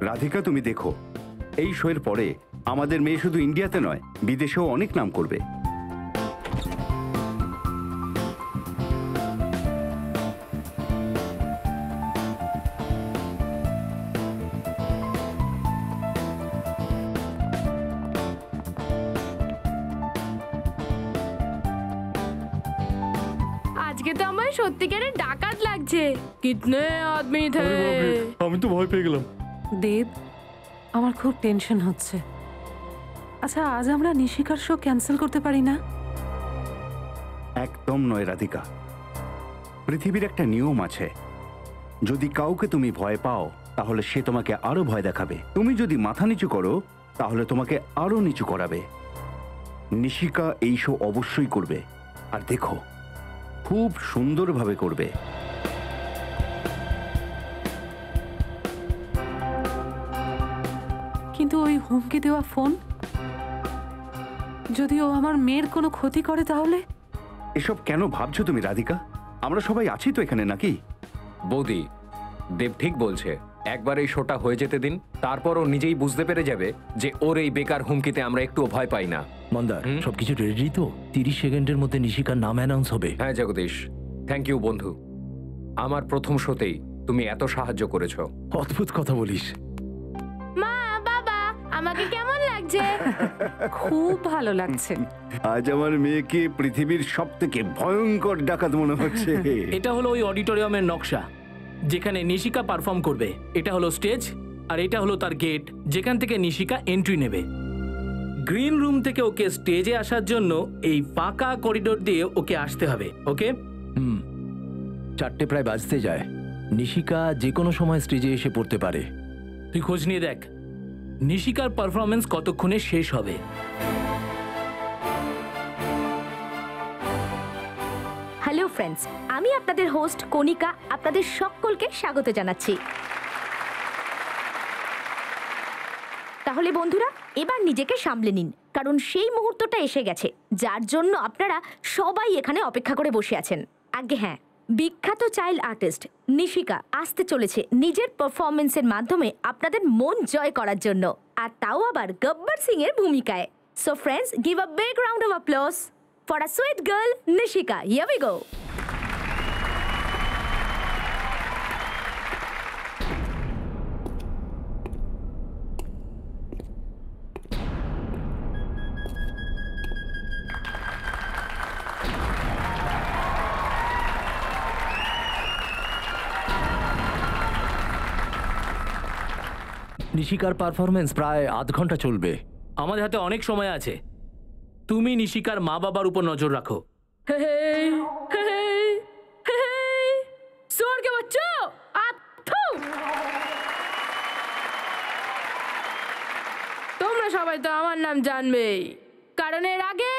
রাধিকা, তুমি দেখো, এই শোয়ের পরে আমাদের মেয়ে শুধু ইন্ডিয়াতে নয়, বিদেশেও অনেক নাম করবে। আজকে তো আমার সত্যিকারের ডাকাত লাগছে। কিতনে আদমি থে? আমি তো ভয় পেয়ে গেলাম। দেব, আমার খুব টেনশন হচ্ছে। আচ্ছা, আজ আমরা নিশিকার শো ক্যান্সেল করতে পারি না? একদম নয় রাধিকা, পৃথিবীর একটা নিয়ম আছে, যদি কাউকে তুমি ভয় পাও তাহলে সে তোমাকে আরো ভয় দেখাবে। তুমি যদি মাথা নিচু করো তাহলে তোমাকে আরো নিচু করাবে। নিশিকা এই শো অবশ্যই করবে, আর দেখো খুব সুন্দরভাবে করবে। কিন্তু ওই হুমকি দেওয়া ফোন, যদি ও আমার মেয়ের কোনো ক্ষতি করে তাহলে? এসব কেন ভাবছো তুমি রাধিকা? আমরা সবাই আছি তো এখানে, নাকি? বৌদি, দেব ঠিক বলছে, একবার এই শোটা হয়ে যেতে দিন, তারপর ও নিজেই বুঝতে পেরে যাবে যে ওর এই বেকার হুমকিতে আমরা একটুও ভয় পাই না। মন্দার, সবকিছু রেডি তো? 30 সেকেন্ডের মধ্যে নিশিকার নাম অ্যানাউন্স হবে। হ্যাঁ জগদীশ, থ্যাংক ইউ বন্ধু। আমার প্রথম শোতেই তুমি এত সাহায্য করেছো। অদ্ভুত কথা বলিস। মা, বাবা, আমাকে কেমন লাগছে? খুব ভালো লাগছে। আজ আমার মেয়েকে পৃথিবীর সবথেকে ভয়ঙ্কর ডাকাত মনে হচ্ছে। এটা হলো ওই অডিটোরিয়ামের নকশা যেখানে নিশিকা পারফর্ম করবে। এটা হলো স্টেজ, আর এটা হলো তার গেট যেখান থেকে নিশিকা এন্ট্রি নেবে। গ্রিন রুম থেকে ওকে স্টেজে আসার জন্য এই ফাঁকা করিডোর দিয়ে ওকে আসতে হবে। ওকে? 4টে প্রায় বাজতে যায়। নিশিকা যে কোনো সময় স্টেজে এসে পড়তে পারে। তুই খোঁজ নিয়ে দেখ নিশিকার পারফরমেন্স কতক্ষণে শেষ হবে। হ্যালো ফ্রেন্ডস, আমি আপনাদের হোস্ট কণিকা আপনাদের সকলকে স্বাগত জানাচ্ছি। তাহলে বন্ধুরা, এবার নিজেকে সামলে নিন, কারণ সেই মুহূর্তটা এসে গেছে যার জন্য আপনারা সবাই এখানে অপেক্ষা করে বসে আছেন। আগে হ্যাঁ, বিখ্যাত চাইল্ড আর্টিস্ট নিশিকা আসতে চলেছে নিজের পারফরমেন্সের মাধ্যমে আপনাদের মন জয় করার জন্য, আর তাও আবার গব্বর সিং এর ভূমিকায়। So friends, give a big round of applause for a sweet girl, Nishika. Here we go. নিশিকার পারফরমেন্স প্রায় আধ ঘন্টা চলবে। আমাদের হাতে অনেক সময় আছে। তুমি নিশিকার মা বাবার উপর নজর রাখো। তোমরা সবাই তো আমার নাম জানবেই, কারণ এর আগে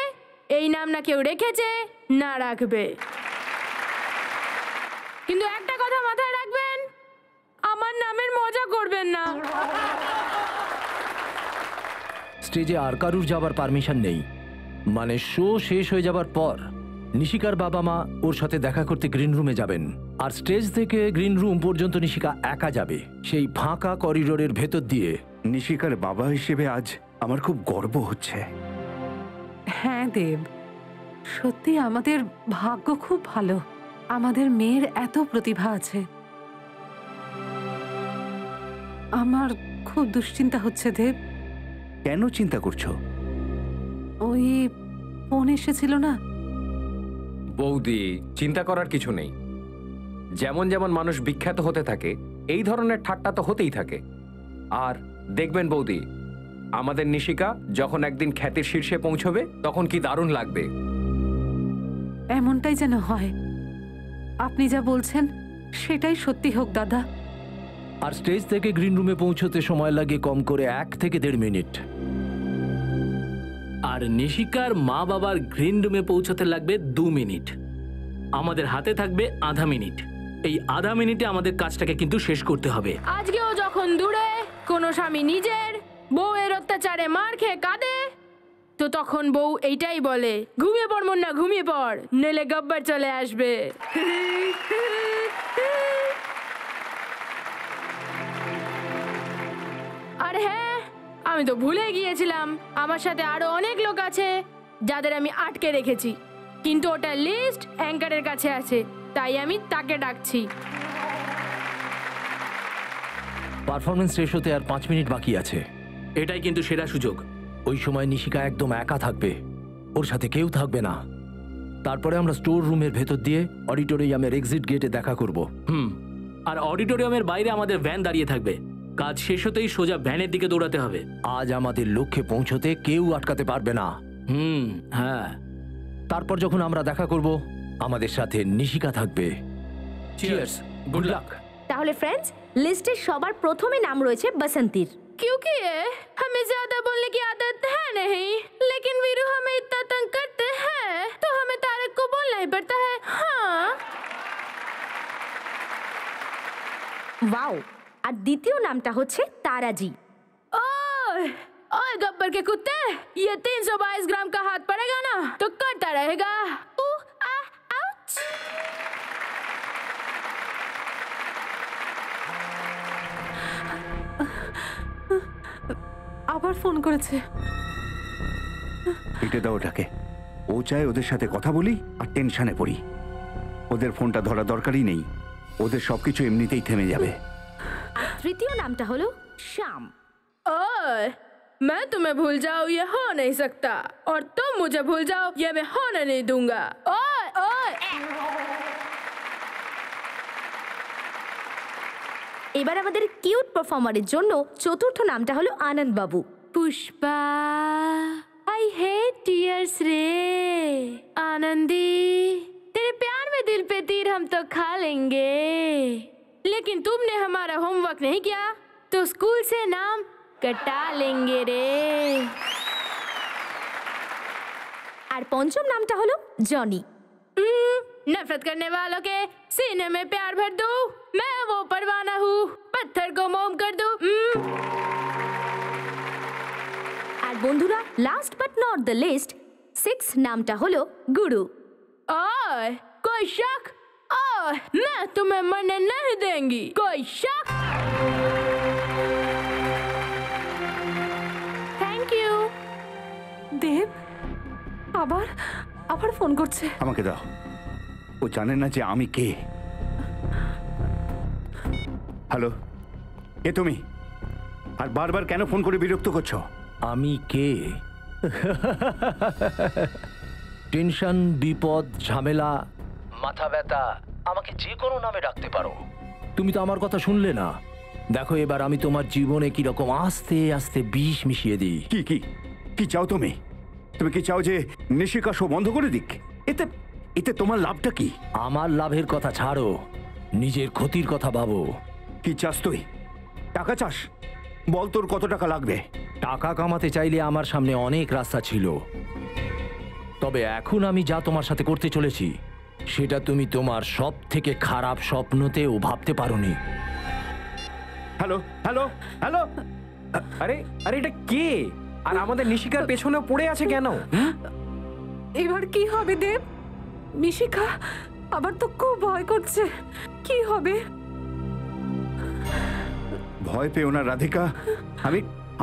এই নাম না কেউ রেখেছে না রাখবে। কিন্তু একটা কথা মাথায় রাখবেন, আমার নামের মজা করবেন না। স্টেজে আর কারুর যাবার পারমিশন নেই। মানে শো শেষ হয়ে যাবার পর নিশিকার বাবা মা ওর সাথে দেখা করতে গ্রিন রুমে যাবেন, আর স্টেজ থেকে গ্রিন রুম পর্যন্ত নিশিকা একা যাবে, সেই ফাঁকা করিডোরের ভেতর দিয়ে। নিশিকার বাবা হিসেবে আজ আমার খুব গর্ব হচ্ছে। হ্যাঁ দেব, সত্যি আমাদের ভাগ্য খুব ভালো। আমাদের মেয়ের এত প্রতিভা আছে। আমার খুব দুশ্চিন্তা হচ্ছে দেব। কেন চিন্তা করছো? ওই ফোন এসেছিল না? বৌদি, চিন্তা করার কিছু নেই। যেমন যেমন মানুষ বিখ্যাত হতে থাকে, এই ধরনের ঠাট্টা তো হতেই থাকে। আর দেখবেন বৌদি, আমাদের নিশিকা যখন একদিন খ্যাতির শীর্ষে পৌঁছবে তখন কি দারুণ লাগবে। এমনটাই যেন হয়। আপনি যা বলছেন সেটাই সত্যি হোক দাদা। আর স্টেজ থেকে গ্রিন রুমে পৌঁছতে সময় লাগে কম করে 1 থেকে 1.5 মিনিট। আর নিশিকার মা বাবার গ্রিন রুমে পৌঁছতে লাগবে 2 মিনিট। আমাদের হাতে থাকবে আধা মিনিট। এই আধা মিনিটে আমাদের কাজটাকে কিন্তু শেষ করতে হবে। আজকেও যখন দূরে কোনো স্বামী নিজের বউয়ের অত্যাচারে মার খেয়ে কাঁদে, তো তখন বউ এইটাই বলে, ঘুমিয়ে পড় মন না, ঘুমিয়ে পড়, নইলে গব্বর চলে আসবে। আর হ্যাঁ, আমি তো ভুলে গিয়েছিলাম, আমার সাথে আরো অনেক লোক আছে যাদের আমি আটকে রেখেছি, কিন্তু ওটা লিস্ট অ্যাঙ্কারের কাছে আছে, তাই আমি তাকে ডাকছি। পারফরমেন্স শেষ হতে আর 5 মিনিট বাকি আছে। এটাই কিন্তু সেরা সুযোগ। ওই সময় নিশিকা একদম একা থাকবে, ওর সাথে কেউ থাকবে না। তারপরে আমরা স্টোর রুমের ভেতর দিয়ে অডিটোরিয়ামের এক্সিট গেটে দেখা করব। আর অডিটোরিয়ামের বাইরে আমাদের ভ্যান দাঁড়িয়ে থাকবে। কাজ শেষ হতেই সোজা ভ্যানের দিকে দৌড়াতে হবে। আজ আমাদের লক্ষ্যে পৌঁছতে কেউ আটকাতে পারবে না। হ্যাঁ। তারপর যখন আমরা দেখা করব, আমাদের সাথে নিশিকা থাকবে। Cheers, good luck. তাহলে ফ্রেন্ডস, লিস্টে সবার প্রথমে নাম রয়েছে বসন্তীর। क्योंकि ये हमें ज्यादा बोलने की आदत है नहीं, लेकिन वीरू हमें इतना तंग करते हैं तो हमें तारक को बोलना ही पड़ता है। हाँ। ওয়াও। আর দ্বিতীয় নামটা হচ্ছে তারাজি। ओए ओए गब्बर के कुत्ते, ये 322 ग्राम का हाथ पड़ेगा ना तो करता रहेगा। आउच। আবার ফোন করেছে। কেটে দাও ওটাকে। ও চায় ওদের সাথে কথা বলি আর টেনশনে পড়ি। ওদের ফোনটা ধরা দরকারই নেই, ওদের সবকিছু এমনিতেই থেমে যাবে। আর তৃতীয় নামটা হলো শ্যাম। ओए मैं तुम्हें भूल जाऊं ये हो नहीं सकता, और तुम मुझे भूल जाओ ये मैं होने नहीं दूंगा। ओए ओए। এবার আমাদের কিউট পারফর্মারের জন্য চতুর্থ নামটা হলো আনন্দ বাবু। पुष्पा आई हेट टीयर्स रे। आनंदी, तेरे प्यार में दिल पे तीर हम तो खा लेंगे, लेकिन तुमने हमारा होमवर्क नहीं किया तो स्कूल से नाम कटा लेंगे रे। আর পঞ্চম নামটা হলো জনি। नफरत करने वालों के सीने में प्यार भर दूं, मैं वो परवाना हूँ, पत्थर को मोम कर दूं। আর বন্ধুরা, last but not the least, 6 নামটা হলো গুরু। ओए कोई शक? ओए मैं तुम्हें मरने नहीं देंगी, कोई शक? Thank you. দেব আবার আবার ফোন করছে। আমাকে দাও, ও জানে না যে আমি কে। হ্যালো, কে তুমি? আর বারবার কেন ফোন করে বিরক্ত করছো? আমি কে? টেনশন, বিপদ, ঝামেলা, মাথা ব্যথা, আমাকে যে কোনো নামে ডাকতে পারো। তুমি তো আমার কথা শুনলে না। দেখো এবার আমি তোমার জীবনে কিরকম আস্তে আস্তে বিষ মিশিয়ে দিই। কি কি কি চাও তুমি? তুমি কি চাও যে নিশিকা শো বন্ধ করে দিক? এতে এতে তোমার লাভটা কি? আমার লাভের কথা ছাড়ো, নিজের ক্ষতির কথা ভাবো। কি চাস তুই? টাকা চাস? বল তোর কত টাকা লাগবে? টাকা কামাতে চাইলে আমার সামনে অনেক রাস্তা ছিল, তবে এখন আমি যা তোমার সাথে করতে চলেছি সেটা তুমি তোমার সব থেকে খারাপ স্বপ্নতেও ভাবতে পারোনি। হ্যালো হ্যালো হ্যালো, আরে আরে এটা কে? আর আমাদের নিশিকার পেছনে পড়ে আছে কেন? এবার কি হবে দেব? নিশিকা আবার তো খুব ভয় করছে। কি হবে? ভয় পেও না রাধিকা,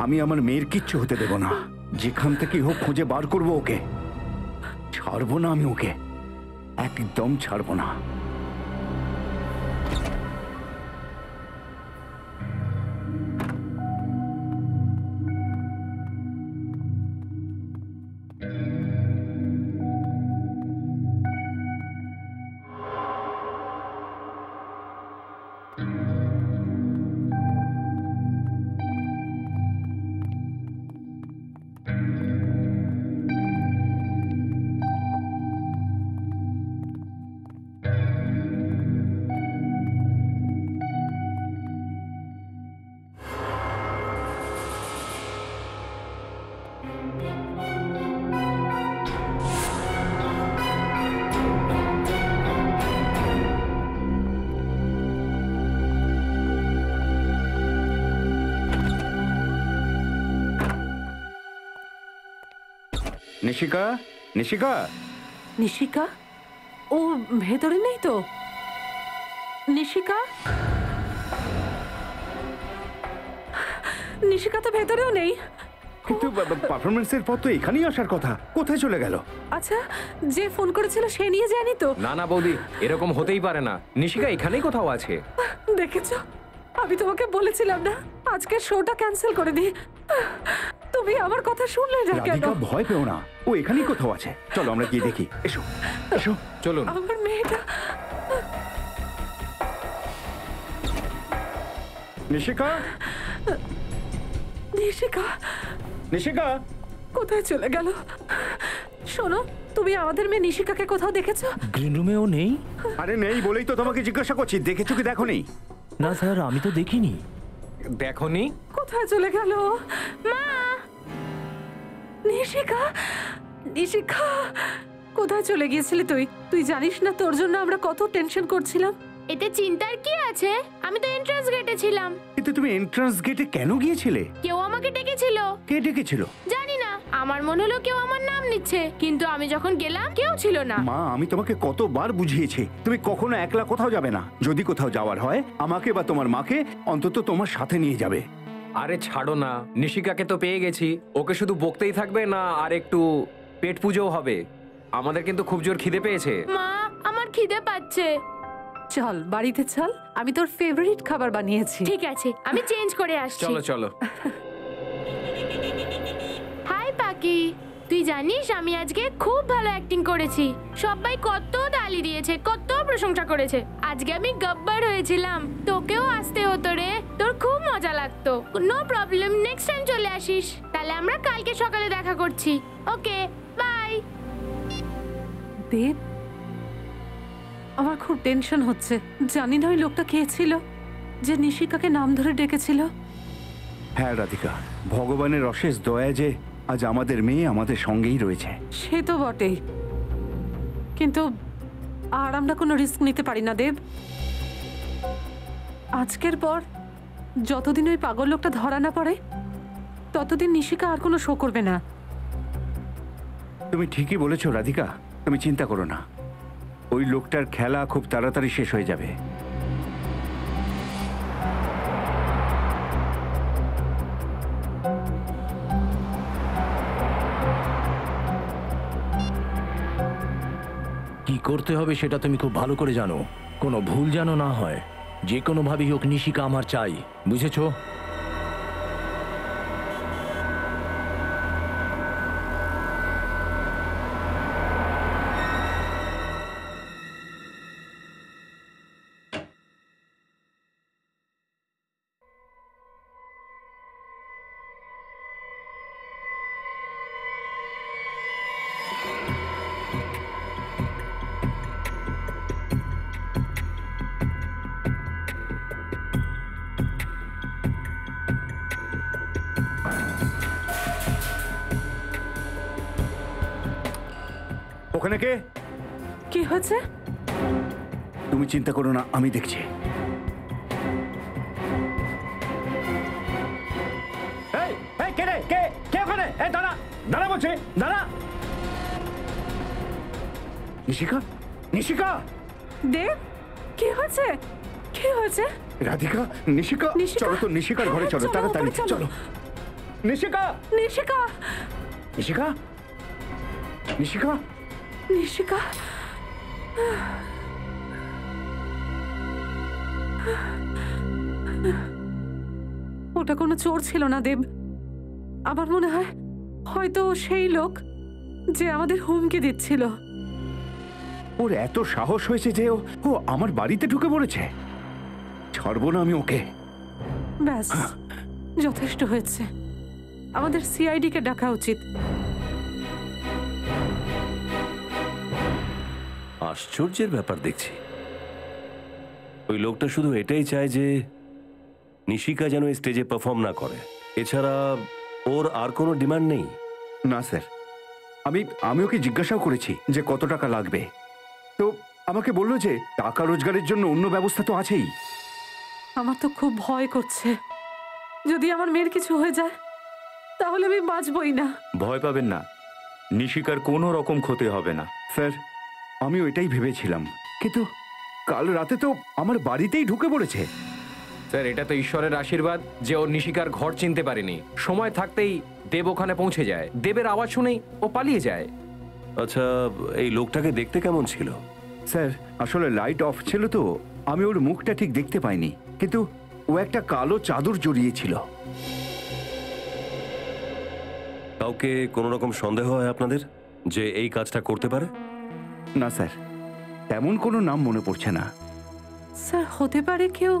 আমি আমার মেয়ের কিচ্ছু হতে দেব না। যেখান থেকে হোক খুঁজে বার করবো ওকে। ছাড়বো না আমি ওকে, একদম ছাড়বো না। নিশিকা, নিশিকা, নিশিকা ও ভেতরে নেই তো? নিশিকা, নিশিকা তো ভেতরেও নেই। কিন্তু পারফরমেন্সের পর তো এখানেই আসার কথা, কোথায় চলে গেল? আচ্ছা, যে ফোন করেছিল সে নিয়ে যায়নি তো? না না বৌদি, এরকম হতেই পারে না। নিশিকা এখানেই কোথাও আছে। দেখেছো, আমি তোমাকে বলেছিলাম না আজকে শোটা ক্যান্সেল করে দি। তুমি আমার কথা শুনলে না কেন? রাধিকা ভয় পেও না, ও এখানেই কোথাও আছে। চলো আমরা গিয়ে দেখি, এসো এসো। চলুন। আমার মেয়েটা। নিশিকা, নিশিকা নিশিকা, কোথায় চলে গেল? শোনো, তুমি আমাদের মেয়ে নিশিকাকে কোথাও দেখেছো? গ্রিন রুমেও নেই। আরে নেই বলেই তো তোমাকে জিজ্ঞাসা করছি, দেখেছো কি দেখোনি? না স্যার, আমি তো দেখিনি। দেখনি? কোথায় চলে গেল? মা! নিশিকা, নিশিকা, কোথায় চলে গিয়েছিলি তুই? তুই জানিস না তোর জন্য আমরা কত টেনশন করছিলাম? এতে চিন্তার কি আছে? আমি তো এন্ট্রান্স গেটে ছিলাম। কিন্তু তুমি এন্ট্রান্স গেটে কেন গিয়েছিলে? কেউ আমাকে ডেকেছিল। কে ডেকেছিল? জানি না, আমার মনে হলো কেউ আমার নাম নিচ্ছে, কিন্তু আমি যখন গেলাম কেউ ছিল না। মা, আমি তোমাকে কতবার বুঝিয়েছি তুমি কখনো একলা কোথাও যাবে না। যদি কোথাও যাওয়ার হয় আমাকে বা তোমার মাকে অন্তত তোমার সাথে নিয়ে যাবে। আরে ছাড়ো না, নিশিকাকে তো পেয়ে গেছি। ওকে শুধু বকতেই থাকবে না, আর একটু পেট পুজোও হবে। আমাদের কিন্তু খুব জোর খিদে পেয়েছে। মা, আমার খিদে পাচ্ছে। চল বাড়িতে চল, আমি তোর ফেভারিট খাবার বানিয়েছি। ঠিক আছে, আমি চেঞ্জ করে আসছি। চলো চলো। হাই পাকি, তুই জানিস আমি আজকে খুব ভালো অ্যাক্টিং করেছি। সবাই কত তালি দিয়েছে, কত প্রশংসা করেছে। আজকে আমি গব্বর হয়েছিলাম। তোকেও আসতে হতো রে, তোর খুব মজা লাগতো। নো প্রবলেম, নেক্সট টাইম চলে আসিস। তাহলে আমরা কালকে সকালে দেখা করছি। ওকে, বাই। দেব, আমার খুব টেনশন হচ্ছে। জানি না ওই লোকটা কে ছিল যে নিশিকাকে নাম ধরে ডেকেছিল। হ্যাঁ রাধিকা, ভগবানের অশেষ দয়া যে আজ আমাদের মেয়ে আমাদের সঙ্গেই রয়েছে। সে তো বটেই, কিন্তু আর আমরা কোনো রিস্ক নিতে পারি না দেব। আজকের পর যতদিন ওই পাগল লোকটা ধরা না পড়ে ততদিন নিশিকা আর কোনো শো করবে না। তুমি ঠিকই বলেছো রাধিকা, তুমি চিন্তা করো না। ওই লোকটার খেলা খুব তাড়াতাড়ি শেষ হয়ে যাবে। কি করতে হবে সেটা তুমি খুব ভালো করে জানো। কোনো ভুল যেন না হয়। যে কোনোভাবেই হোক নিশিকা আমার চাই, বুঝেছো? ওখানে কে? কি হয়েছে? তুমি চিন্তা করো না, আমি দেখছি। এই, এই, কে রে? কে? কে ওখানে? এই দাঁড়া, দাঁড়া বলছে, দাঁড়া। নিশিকা, নিশিকা। দেব, কি হয়েছে? কি হয়েছে? রাধিকা, নিশিকা, নিশিকা? চলো তো নিশিকার ঘরে চলো, চলো, তাড়াতাড়ি ওপরে চলো। চলো। নিশিকা, নিশিকা, নিশিকা, নিশিকা। নিশিকা, ওটা কোনো চোর ছিল না দেব। আমার মনে হয় হয়তো সেই লোক যে আমাদের হুমকি দিচ্ছিল। ওর এত সাহস হয়েছে যে ও আমার বাড়িতে ঢুকে পড়েছে। ছাড়বো না আমি ওকে। ব্যাস, যথেষ্ট হয়েছে। আমাদের সিআইডি কে ডাকা উচিত। আশ্চর্যের ব্যাপার দেখছি। ওই লোকটা শুধু এটাই চায় যে নিশিকা যেন স্টেজে পারফর্ম না করে। এছাড়া ওর আর কোনো ডিমান্ড নেই। না স্যার, আমি ওকে জিজ্ঞাসাও করেছি যে কত টাকা লাগবে। তো আমাকে বললো যে টাকা রোজগারের জন্য অন্য ব্যবস্থা তো আছেই। আমার তো খুব ভয় করছে, যদি আমার মেয়ের কিছু হয়ে যায় তাহলে আমি বাঁচবই না। ভয় পাবেন না, নিশিকার কোনো রকম ক্ষতি হবে না। স্যার, আমিও এটাই ভেবেছিলাম, কিন্তু কাল রাতে তো আমার বাড়িতেই ঢুকে পড়েছে। স্যার এটা তো ঈশ্বরের আশীর্বাদ যে ও নিশিকার ঘর চিনতে পারেনি। সময় থাকতেই দেব ওখানে পৌঁছে যায়, দেবের আওয়াজ শুনেই ও পালিয়ে যায়। আচ্ছা, এই লোকটাকে দেখতে কেমন ছিল? স্যার আসলে লাইট অফ ছিল তো আমি ওর মুখটা ঠিক দেখতে পাইনি, কিন্তু ও একটা কালো চাদর জড়িয়েছিল। কাউকে কোনো রকম সন্দেহ হয় আপনাদের যে এই কাজটা করতে পারে? না স্যার, তেমন কোনো নাম মনে পড়ছে না। স্যার হতে পারে কেউ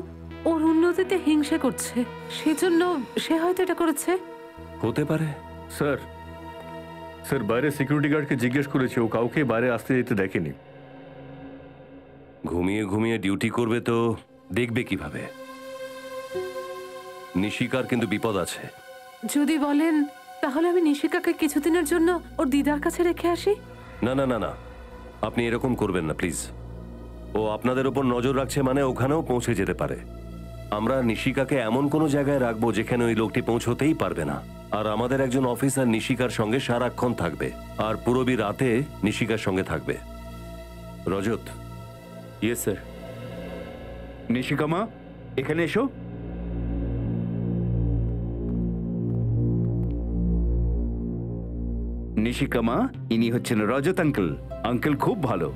ওর উন্নতিতে হিংসা করছে, সেজন্য সে হয়তো এটা করেছে। হতে পারে। স্যার স্যার বাইরে সিকিউরিটি গার্ডকে জিজ্ঞেস করেছি, ও কাউকে বাইরে আসতে যেতে দেখেনি। ঘুমিয়ে ঘুমিয়ে ডিউটি করবে তো দেখবে কিভাবে? নিশিকার কিন্তু বিপদ আছে। যদি বলেন তাহলে আমি নিশিকাকে কিছুদিনের জন্য ওর দিদার কাছে রেখে আসি। না না না না, আপনি এরকম করবেন না প্লিজ। ও আপনাদের ওপর নজর রাখছে মানে ওখানেও পৌঁছে যেতে পারে। আমরা নিশিকাকে এমন কোনো জায়গায় রাখবো যেখানে ওই লোকটি পৌঁছতেই পারবে না। আর আমাদের একজন অফিসার নিশিকার সঙ্গে সারাক্ষণ থাকবে, আর পুরবী রাতে নিশিকার সঙ্গে থাকবে। রজত। Yes sir. নিশিকা মা, এখানে এসো। নিশিকা মা, ইনি হচ্ছেন রজত আঙ্কেল। আঙ্কেল খুব ভালো,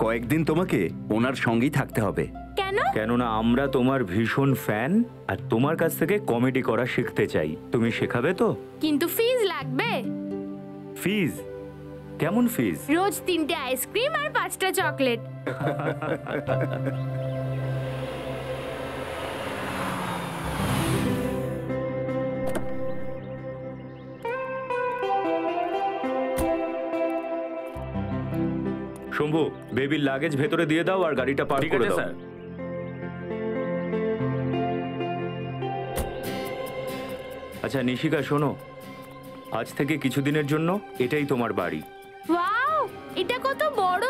কয়েকদিন তোমাকে ওনার সঙ্গেই থাকতে হবে। কেন? কেননা আমরা তোমার ভীষণ ফ্যান আর তোমার কাছ থেকে কমেডি করা শিখতে চাই। তুমি শেখাবে তো? কিন্তু ফিজ লাগবে। ফিজ? কেমন ফিজ? রোজ 3টে আইসক্রিম আর 5টা চকলেট। শম্ভু, বেবির লাগেজ ভেতরে দিয়ে দাও আর গাড়িটা পার্ক করে দাও। স্যার। আচ্ছা নিশিকা শোনো, আজ থেকে কিছুদিনের জন্য এটাই তোমার বাড়ি। ওয়াও, এটা কত বড়!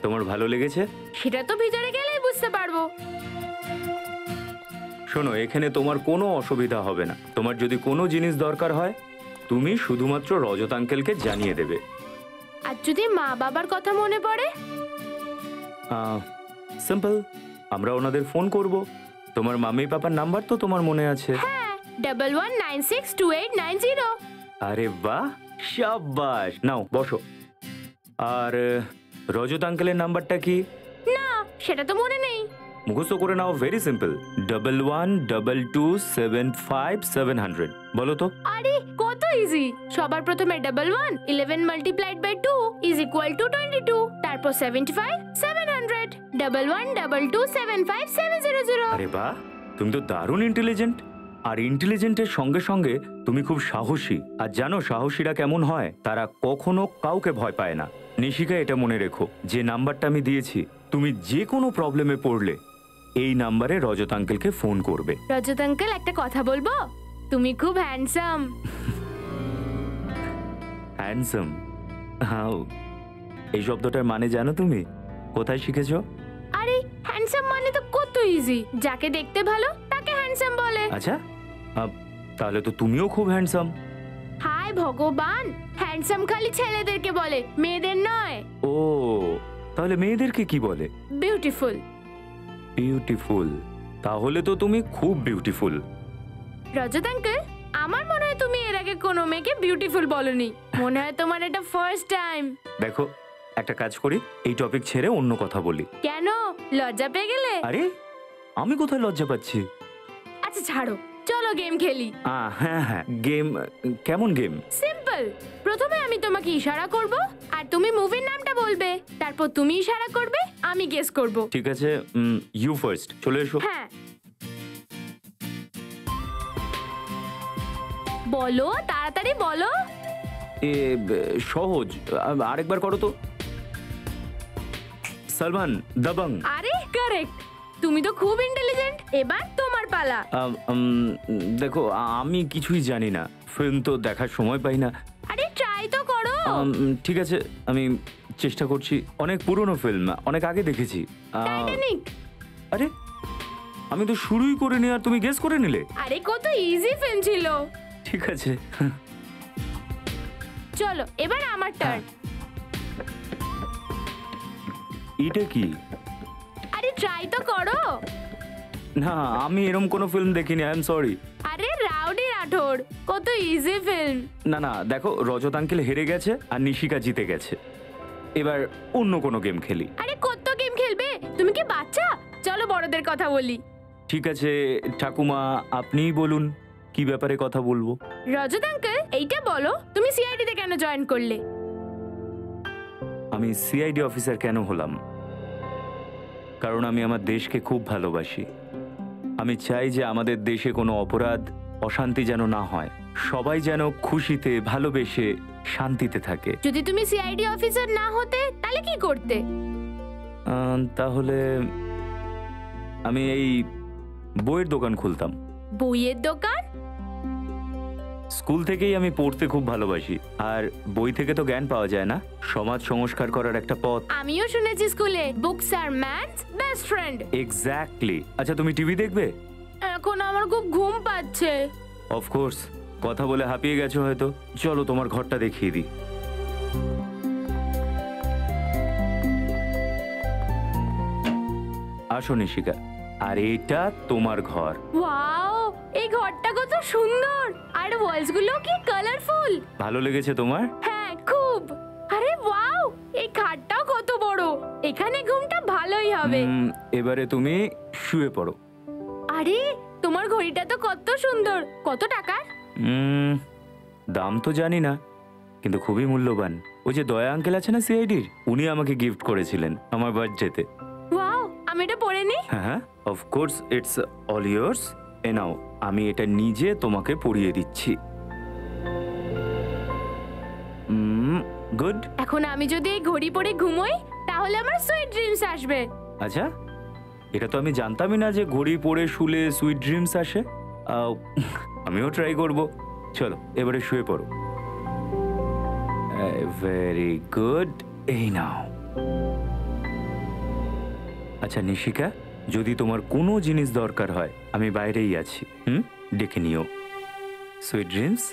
তোমার ভালো লেগেছে? সেটা তো ভিতরে গেলেই বুঝতে পারবো। শোনো, এখানে তোমার কোনো অসুবিধা হবে না। তোমার যদি কোনো জিনিস দরকার হয় তুমি শুধুমাত্র রজত আঙ্কেলকে জানিয়ে দেবে। আর যদি মা বাবার কথা মনে পড়ে? সিম্পল, আমরা ওনাদের ফোন করব। তোমার মাম্মি পাপার নাম্বার তো তোমার মনে আছে? হ্যাঁ, 11962890। আরে বাহ, শাবাশ। নাও বসো। আর রজত আঙ্কেলের নাম্বারটা কি? না, সেটা তো মনে নেই। মুখস্থ করে নাও, ভেরি সিম্পল। 112275 বলো তো। আরে কত ইজি! সবার প্রথমে 11 11 multiplied by 2 is equal to 22, তারপর 75 700 112275 আরে বাহ, তুমি তো দারুণ ইন্টেলিজেন্ট। আর ইন্টেলিজেন্টের সঙ্গে সঙ্গে তুমি খুব সাহসী। আর জানো সাহসীরা কেমন হয়? তারা কখনো কাউকে ভয় পায় না। নিশিকা, এটা মনে রেখো, যে নাম্বারটা আমি দিয়েছি, তুমি যে কোনো প্রবলেমে পড়লে এই নাম্বারে রজত আঙ্কেলকে ফোন করবে। রজত আঙ্কেল, একটা কথা বলবো? তুমি খুব হ্যান্ডসাম। হ্যান্ডসাম? হাউ? এই শব্দটার মানে জানো তুমি? কোথায় শিখেছো? আরে হ্যান্ডসাম মানে তো কত ইজি। যাকে দেখতে ভালো তাকে হ্যান্ডসাম বলে। আচ্ছা, তাহলে তো তুমিও খুব হ্যান্ডসাম। হায় ভগবান, হ্যান্ডসাম খালি ছেলেদেরকে বলে, মেয়েদের নয়। ও, তাহলে মেয়েদেরকে কি বলে? বিউটিফুল। বিউটিফুল? তাহলে তো তুমি খুব বিউটিফুল। রজত আঙ্কেল, আমার মনে হয় তুমি এর আগে কোনো মেয়েকে বিউটিফুল বলনি। মনে হয় তোমার এটা ফার্স্ট টাইম। দেখো, একটা কাজ করি, এই টপিক ছেড়ে অন্য কথা বলি। কেন, লজ্জা পেয়ে গেলে? আরে আমি কোথায় লজ্জা পাচ্ছি? আচ্ছা ছাড়ো, চলো গেম খেলি। হ্যাঁ হ্যাঁ, গেম? কেমন গেম? সিম্পল। প্রথমে আমি তোমাকে ইশারা করব আর তুমি মুভির নামটা বলবে, তারপর তুমি ইশারা করবে, আমি গেস করব। ঠিক আছে, ইউ ফার্স্ট। চলে এসো। হ্যাঁ, বলো, তাড়াতাড়ি বলো। সহজ, আরেকবার করো তো। সালমান দাবাং। আরে কারেক্ট, তুমি তো খুব ইন্টেলিজেন্ট। এবার তোমার পালা। দেখো, আমি কিছুই জানি না, ফিল্ম তো দেখার সময় পাই না। আরে ট্রাই তো করো। ঠিক আছে, আমি চেষ্টা করছি। অনেক পুরনো ফিল্ম, অনেক আগে দেখেছি। টাইটানিক। আরে আমি তো শুরুই করিনি আর তুমি গেস করে নিলে। আরে কত ইজি ফিল্ম ছিল। ঠিক আছে, চলো এবার আমার টার্ন। এটা কি? আরে ট্রাই তো করো। না, আমি এরকম কোনো ফিল্ম দেখিনি, আই এম সরি। আরে রাউডি রাঠোর, কত ইজি ফিল্ম। না না, দেখো রজত আঙ্কেল হেরে গেছে আর নিশিকা জিতে গেছে, এবার অন্য কোনো গেম খেলি। আরে কত গেম খেলবে, তুমি কি বাচ্চা? চলো বড়দের কথা বলি। ঠিক আছে ঠাকুমা, আপনিই বলুন কি ব্যাপারে কথা বলবো। রজত আঙ্কেল, এইটা বলো তুমি সিআইডিতে কেন জয়েন করলে? আমি সিআইডি অফিসার কেন হলাম? কারণ আমি আমার দেশকে খুব ভালোবাসি। আমি চাই যে আমাদের দেশে কোনো অপরাধ অশান্তি যেন না হয়, সবাই যেন খুশিতে ভালোবেসে শান্তিতে থাকে। যদি তুমি সিআইডি অফিসার না হতে তাহলে কি করতে? তাহলে আমি এই বইয়ের দোকান খুলতাম। বইয়ের দোকান? স্কুল থেকেই আমি পড়তে খুব ভালোবাসি, আর বই থেকে তো জ্ঞান পাওয়া যায় না, সমাজ সংস্কার করার একটা পথ। আমিও শুনেছি স্কুলে books are man's best friend. Exactly. আচ্ছা তুমি টিভি দেখবে? এখন আমার খুব ঘুম পাচ্ছে। অফকোর্স, কথা বলে হাঁপিয়ে গেছো হয়তো, চলো তোমার ঘরটা দেখিয়ে দিই। আসো নিশিকা, আর এটা তোমার ঘর। ওয়াও, এই ঘরটা কত সুন্দর, আর ওয়ালস গুলো কি কালারফুল। ভালো লেগেছে তোমার? হ্যাঁ খুব। আরে ওয়াও, এই খাটটাও কত বড়, এখানে ঘুমটা ভালোই হবে। এবারে তুমি শুয়ে পড়ো। আরে তোমার ঘড়িটা তো কত সুন্দর, কত টাকার? দাম তো জানি না, কিন্তু খুবই মূল্যবান। ওই যে দয়া আঙ্কেল আছে না সিআইডির, উনি আমাকে গিফট করেছিলেন আমার বার্থডেতে। ওয়াও, আমি এটা পরে নি? হ্যাঁ অফকোর্স, ইটস অল ইয়ার্স। এ নাও, আমি এটা নিজে তোমাকে পরিয়ে দিচ্ছি। গুড। এখন আমি যদি এই ঘড়ি পরে ঘুমোই তাহলে আমার সুইট ড্রিমস আসবে। আচ্ছা, এটা তো আমি জানতামই না যে ঘড়ি পরে শুলে সুইট ড্রিমস আসে। আমিও ট্রাই করব। চলো এবারে শুয়ে পড়ো। ভেরি গুড, এই নাও। আচ্ছা নিশিকা, যদি তোমার কোনো জিনিস দরকার হয় আমি বাইরেই আছি, ডেকে নিও। Sweet dreams.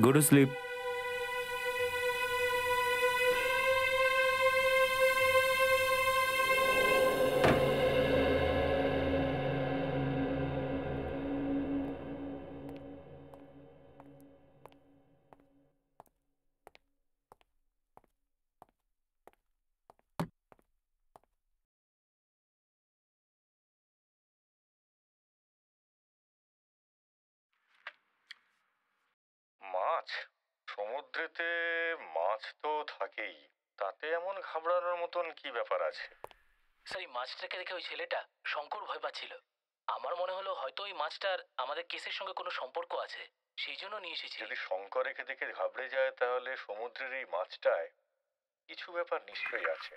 Go to sleep. মাছ? সমুদ্রেতে মাছ তো থাকেই, তাতে এমন ঘাবড়ানোর মতন কি ব্যাপার আছে? স্যার, এই মাছটাকে দেখে ওই ছেলেটা শঙ্কর ভয় পাচ্ছিল। আমার মনে হলো হয়তো ওই মাছটার আমাদের কেসের সঙ্গে কোনো সম্পর্ক আছে, সেই জন্য নিয়ে এসেছি। যদি শঙ্করকে দেখে ঘাবড়ে যায় তাহলে সমুদ্রের এই মাছটায় কিছু ব্যাপার নিশ্চয়ই আছে।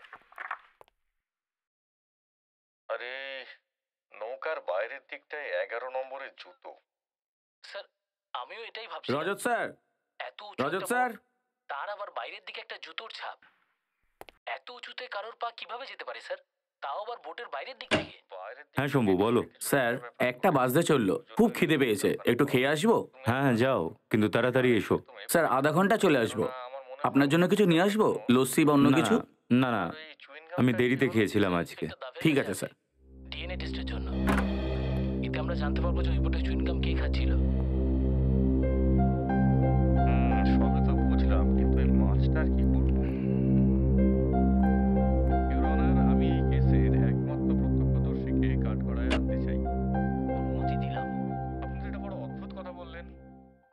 আরে নৌকার বাইরের দিকটায় 11 নম্বরের জুতো। স্যার, আমিও এটাই ভাবছি। রজত স্যার, এত রজত স্যার, তার আবার বাইরের দিকে একটা জুতোর ছাপ। এত উঁচুতে কারোর পা কিভাবে যেতে পারে স্যার, তাও আবার বোটের বাইরের দিক থেকে? হ্যাঁ শম্ভু, বলো। স্যার একটা বাজতে চললো, খুব খিদে পেয়েছে, একটু খেয়ে আসবো? হ্যাঁ যাও, কিন্তু তাড়াতাড়ি এসো। স্যার আধা ঘন্টা চলে আসবো। আপনার জন্য কিছু নিয়ে আসবো, লস্যি বা অন্য কিছু? না না, আমি দেরিতে খেয়েছিলাম আজকে। ঠিক আছে স্যার। ডিএনএ টেস্টের জন্য। এতে আমরা জানতে পারবো যে ওই বোটে চুইনগাম কে খাচ্ছিল। সবে তো বুঝলাম, কিন্তু এই মাছটার কি করবো? ইউর অনার, আমি এই কেসের একমাত্র প্রত্যক্ষদর্শীকে কাঠগড়ায় আনতে চাই। অনুমতি দিলাম। আপনি তো এটা বড় অদ্ভুত কথা বললেন।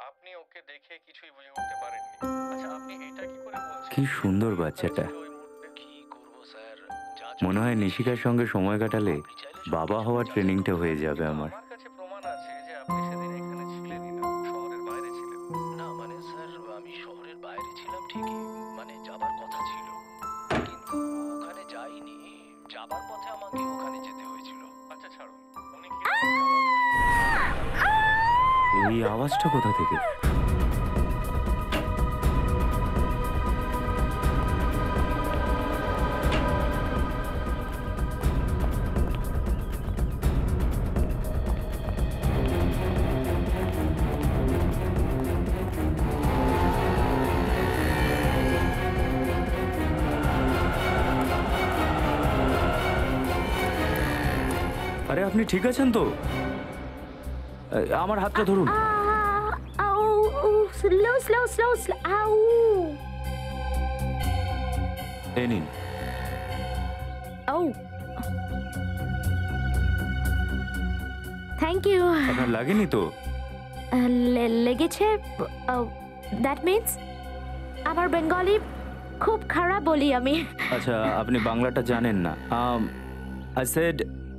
আপনি ওকে দেখে কিছুই বুঝে উঠতে পারেননি। আচ্ছা আপনি এটা কি করে বলছেন? কি সুন্দর বাচ্চাটা। কি করব স্যার, মনে হয় নিশিকার সঙ্গে সময় কাটালে বাবা হওয়ার ট্রেনিংটা হয়ে যাবে আমার। আমার কাছে প্রমাণ আছে যে আপনি সেদিন এখানে ছিলেনই না, শহরের বাইরে ছিলেন। না মানে স্যার, আমি শহরের বাইরে ছিলাম ঠিকই, মানে যাবার কথা ছিল, কিন্তু ওখানে যাইনি। যাবার পথে আমাকে ওখানে যেতে হয়েছিল। আচ্ছা ছাড়ুন, উনি কি এই আওয়াজটা কোথা থেকে? আরে আপনি ঠিক আছেন তো? আমার হাতটা ধরুন। আউ স্লো স্লো স্লো স্লো আউ এই নিন। আউ থ্যাংক ইউ। আপনার লাগেনি তো? লেগেছে। দ্যাট মিন্স আমার বেঙ্গলি খুব খারাপ বলি আমি। আচ্ছা, আপনি বাংলাটা জানেন না। I said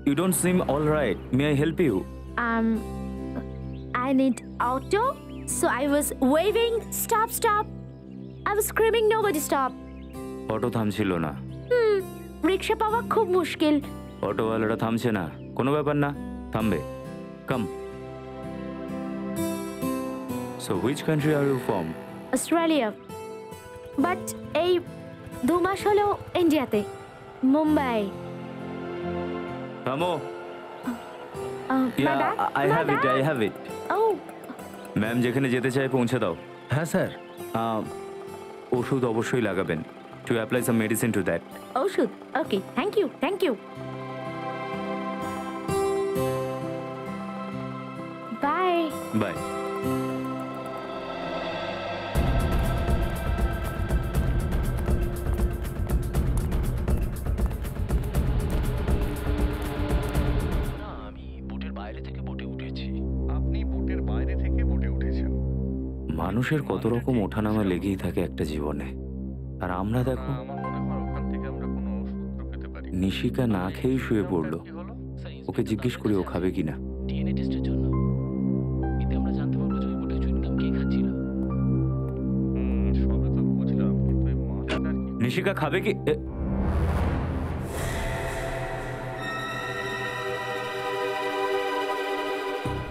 you don't seem all right. May I help you? I need auto, so I was waving stop stop. I was screaming nobody stop. Auto থামছিল না। রিক্সা পাওয়া খুব মুশকিল। অটোওয়ালাটা থামছে না। কোনো ব্যাপার না, থামবে। কাম। So which country are you from? Australia, but এই 2 মাস হলো ইন্ডিয়াতে, মুম্বাই। থামো। My bag? I My have it. bag? I have it. Oh, ma'am যেখানে যেতে চায় পৌঁছে দাও। হ্যাঁ স্যার। ওষুধ অবশ্যই লাগাবেন। To apply some medicine to that. ওষুধ। Okay, thank you thank you. Bye. Bye. আমি বোটের বাইরে থেকে বোটে উঠেছি। আপনি বোটের বাইরে থেকে বোটে উঠেছেন। মানুষের কত রকম ওঠানামা লেগেই থাকে একটা জীবনে। আর আমরা দেখো, আমার মনে হয় ওখান থেকে আমরা কোনো সূত্র পেতে পারি। নিশিকা না খেয়েই শুয়ে পড়লো। কি হলো? ওকে জিজ্ঞেস করি ও খাবে কিনা। ডিএনএ টেস্টের জন্য। এতে আমরা জানতে পারবো যে ওই বোটে চুইংগাম কে খাচ্ছিল। সবে তো বুঝলাম, কিন্তু এই মাছটার কি? নিশিকা খাবে কি?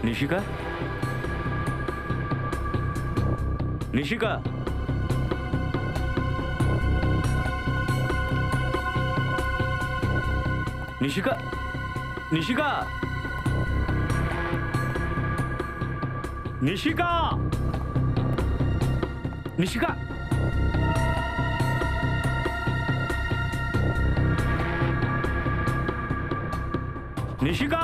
নিশিকা? নিশিকা? নিশিকা? নিশিকা? নিশিকা? নিশিকা? নিশিকা?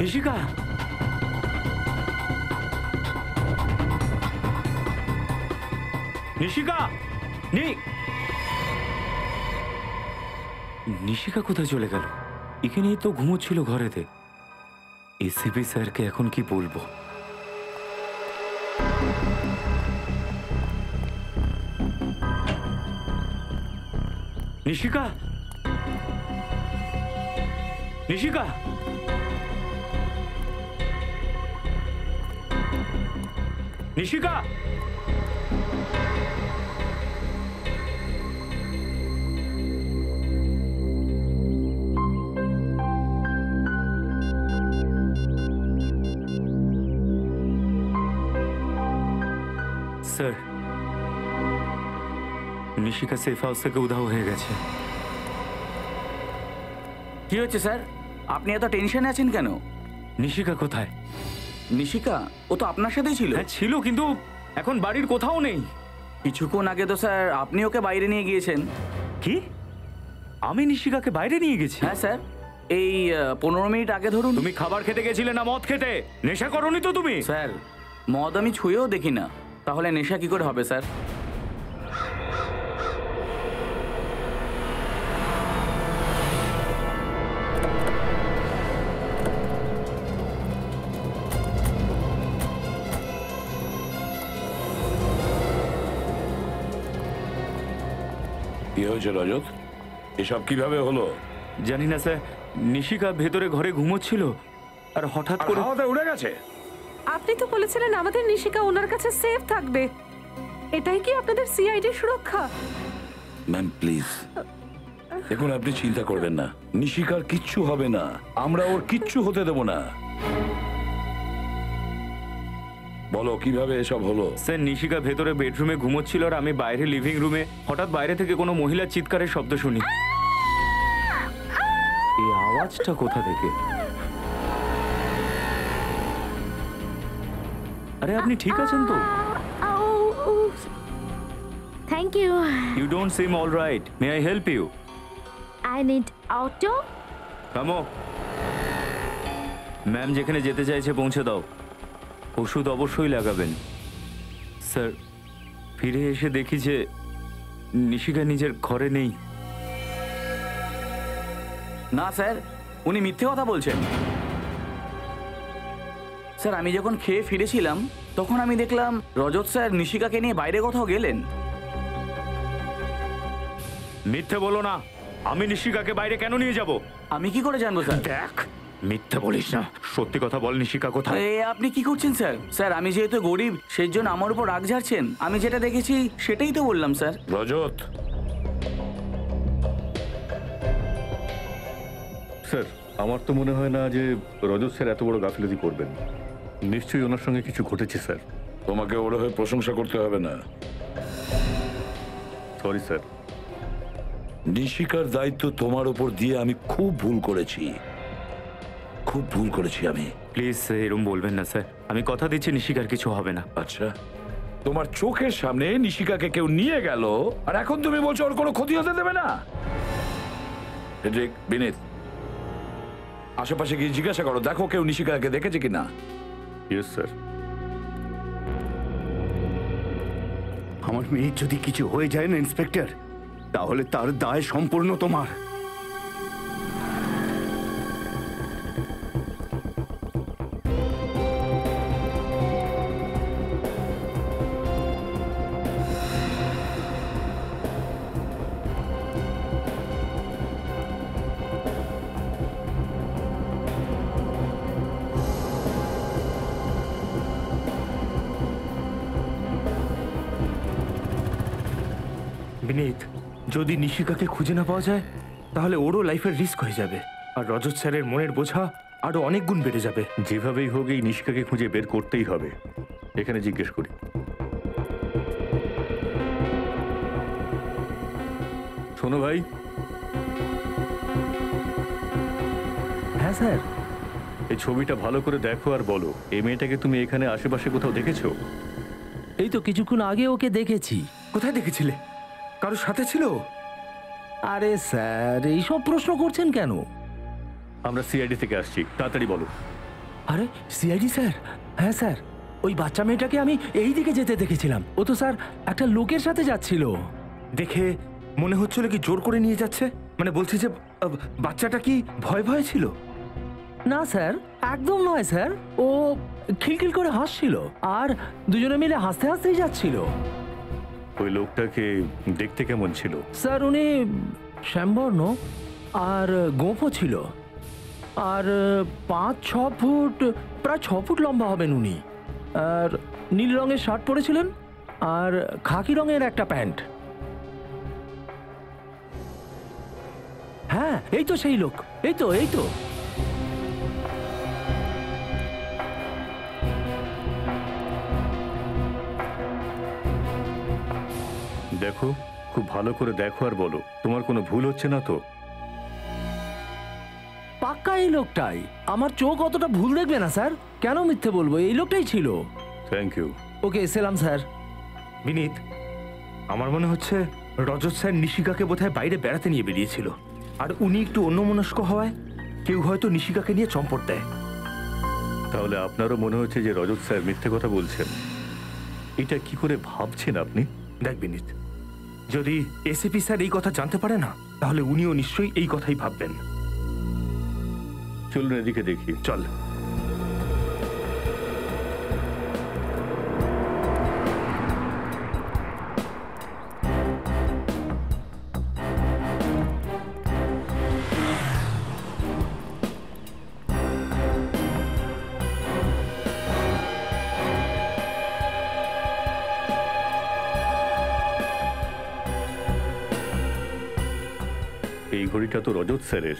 নিশিকা? নিশিকা? নিশিকা কোথায় চলে গেল? এখানেই তো ঘুমোচ্ছিল ঘরেতে। এসিপি স্যারকে এখন কি বলবো? Nishika? Nishika? Nishika? Sir, Nishika safe house থেকে উধাও হয়ে গেছে। কি হচ্ছে স্যার? আপনি এত টেনশনে আছেন কেন? নিশিকা কোথায়? নিশিকা ও তো আপনার সাথেই ছিল। হ্যাঁ ছিল, কিন্তু এখন বাড়ির কোথাও নেই। কিছুক্ষণ আগে তো স্যার আপনি ওকে বাইরে নিয়ে গিয়েছেন। কি? আমি নিশিকাকে বাইরে নিয়ে গেছি? হ্যাঁ স্যার, এই 15 মিনিট আগে ধরুন। তুমি খাবার খেতে গেছিলে না মদ খেতে? নেশা করনি তো তুমি? স্যার, মদ আমি ছুঁয়েও দেখি না, তাহলে নেশা কি করে হবে স্যার? কি হয়েছে রজত? এসব কিভাবে হলো? জানি না স্যার, নিশিকা ভেতরে ঘরে ঘুমোচ্ছিল আর হঠাৎ করে হাওয়াতে উড়ে গেছে। আপনি তো বলেছিলেন আমাদের নিশিকা ওনার কাছে সেফ থাকবে। এটাই কি আপনাদের সিআইডি সুরক্ষা? ম্যাম প্লিজ, দেখুন আপনি চিন্তা করবেন না, নিশিকার কিচ্ছু হবে না, আমরা ওর কিচ্ছু হতে দেব না। বলো কিভাবে এসব হলো? স্যার, নিশিকা ভেতরে বেডরুমে ঘুমোচ্ছিল আর আমি বাইরে লিভিং রুমে হঠাৎ বাইরে থেকে কোনো মহিলার চিৎকারের শব্দ শুনি। এই আওয়াজটা কোথা থেকে? আরে আপনি ঠিক আছেন তো? Thank you. You don't seem all right, may I help you? I need auto. কামো, ম্যাম যেখানে যেতে চাইছে পৌঁছে দাও। ওষুধ অবশ্যই লাগাবেন। স্যার, ফিরে এসে দেখি যে নিশিকা নিজের ঘরে নেই। না স্যার, উনি মিথ্যে কথা বলছেন। স্যার, আমি যখন খেয়ে ফিরেছিলাম তখন আমি দেখলাম রজত স্যার নিশিকাকে নিয়ে বাইরে কোথাও গেলেন। মিথ্যে বলো না। আমি নিশিকাকে বাইরে কেন নিয়ে যাব? আমি কি করে জানবো স্যার? দেখ, মিথ্যে বলিস না, সত্যি কথা বল, নিশিকা কোথায়? আপনি কি করছেন স্যার? স্যার, আমি যেহেতু গরিব সেই জন্য আমার উপর রাগ ঝাড়ছেন। আমি যেটা দেখেছি সেটাই তো বললাম স্যার। রজত, স্যার, আমার তো মনে হয় না যে রজত স্যার এত বড় গাফিলতি করবেন। নিশ্চয়ই ওনার সঙ্গে কিছু ঘটেছে স্যার। তোমাকে ওর হয়ে প্রশংসা করতে হবে না। Sorry sir. নিশিকার দায়িত্ব তোমার উপর দিয়ে আমি খুব ভুল করেছি, খুব ভুল করেছি আমি। প্লিজ এরকম বলবেন না স্যার, আমি কথা দিচ্ছি নিশিকার কিছু হবে না। আচ্ছা, তোমার চোখের সামনে নিশিকাকে কেউ নিয়ে গেল আর এখন তুমি বলছো ওর কোনো ক্ষতি হতে দেবে না? হেড্রিক, বিনীত, আশেপাশে গিয়ে জিজ্ঞাসা করো, দেখো কেউ নিশিকাকে দেখেছে কিনা। Yes sir. আমার মেয়ের যদি কিছু হয়ে যায় না ইন্সপেক্টর, তাহলে তার দায় সম্পূর্ণ তোমার। বিনীত, যদি নিশিকাকে খুঁজে না পাওয়া যায় তাহলে ওরও লাইফের রিস্ক হয়ে যাবে, আর রজত স্যারের মনের বোঝা আরো অনেক গুণ বেড়ে যাবে। যেভাবেই হোক এই নিশিকাকে খুঁজে বের করতেই হবে। এখানে জিজ্ঞেস করি। শোনো ভাই। হ্যাঁ স্যার। এই ছবিটা ভালো করে দেখো আর বলো, এই মেয়েটাকে তুমি এখানে আশেপাশে কোথাও দেখেছো? এই তো কিছুক্ষণ আগে ওকে দেখেছি। কোথায় দেখেছিলে? কারোর সাথে ছিল? আরে স্যার, এইসব প্রশ্ন করছেন কেন? আমরা সিআইডি থেকে আসছি, তাড়াতাড়ি বলো। আরে সিআইডি স্যার? হ্যাঁ স্যার, ওই বাচ্চা মেয়েটাকে আমি এই দিকে যেতে দেখেছিলাম। ও তো স্যার একটা লোকের সাথে যাচ্ছিল। দেখে মনে হচ্ছিল কি জোর করে নিয়ে যাচ্ছে, মানে বলছে যে বাচ্চাটা কি ভয় ভয় ছিল? না স্যার, একদম নয় স্যার। ও খিলখিল করে হাসছিল আর দুজনে মিলে হাসতে হাসতেই যাচ্ছিল। ওই লোকটাকে দেখতে কেমন ছিল? স্যার উনি শ্যামবর্ণ আর গোঁফও ছিল, আর 5-6 ফুট, প্রায় 6 ফুট লম্বা হবেন উনি। আর নীল রঙের শার্ট পরেছিলেন আর খাকি রঙের একটা প্যান্ট। হ্যাঁ, এই তো সেই লোক, এই তো এই তো। দেখো, খুব ভালো করে দেখো আর বলো, তোমার কোনো ভুল হচ্ছে না তো? পাক্কা এই লোকটাই। আমার চোখ অতটা ভুল দেখবে না স্যার, কেন মিথ্যে বলবো? এই লোকটাই ছিল। Thank you. ওকে, এসেলাম স্যার। বিনীত, আমার মনে হচ্ছে রজত স্যার নিশিকাকে বোধহয় বাইরে বেড়াতে নিয়ে বেরিয়েছিল, আর উনি একটু অন্যমনস্ক হওয়ায় কেউ হয়তো নিশিকাকে নিয়ে চম্পট দেয়। তাহলে আপনারও মনে হচ্ছে যে রজত স্যার মিথ্যে কথা বলছেন? এটা কি করে ভাবছেন আপনি? দেখ বিনীত, যদি এসিপি স্যার এই কথা জানতে পারে না, তাহলে উনিও নিশ্চয়ই এই কথাই ভাববেন। চলুন এদিকে দেখি। চল। এই ঘড়িটা তো রজত স্যারের।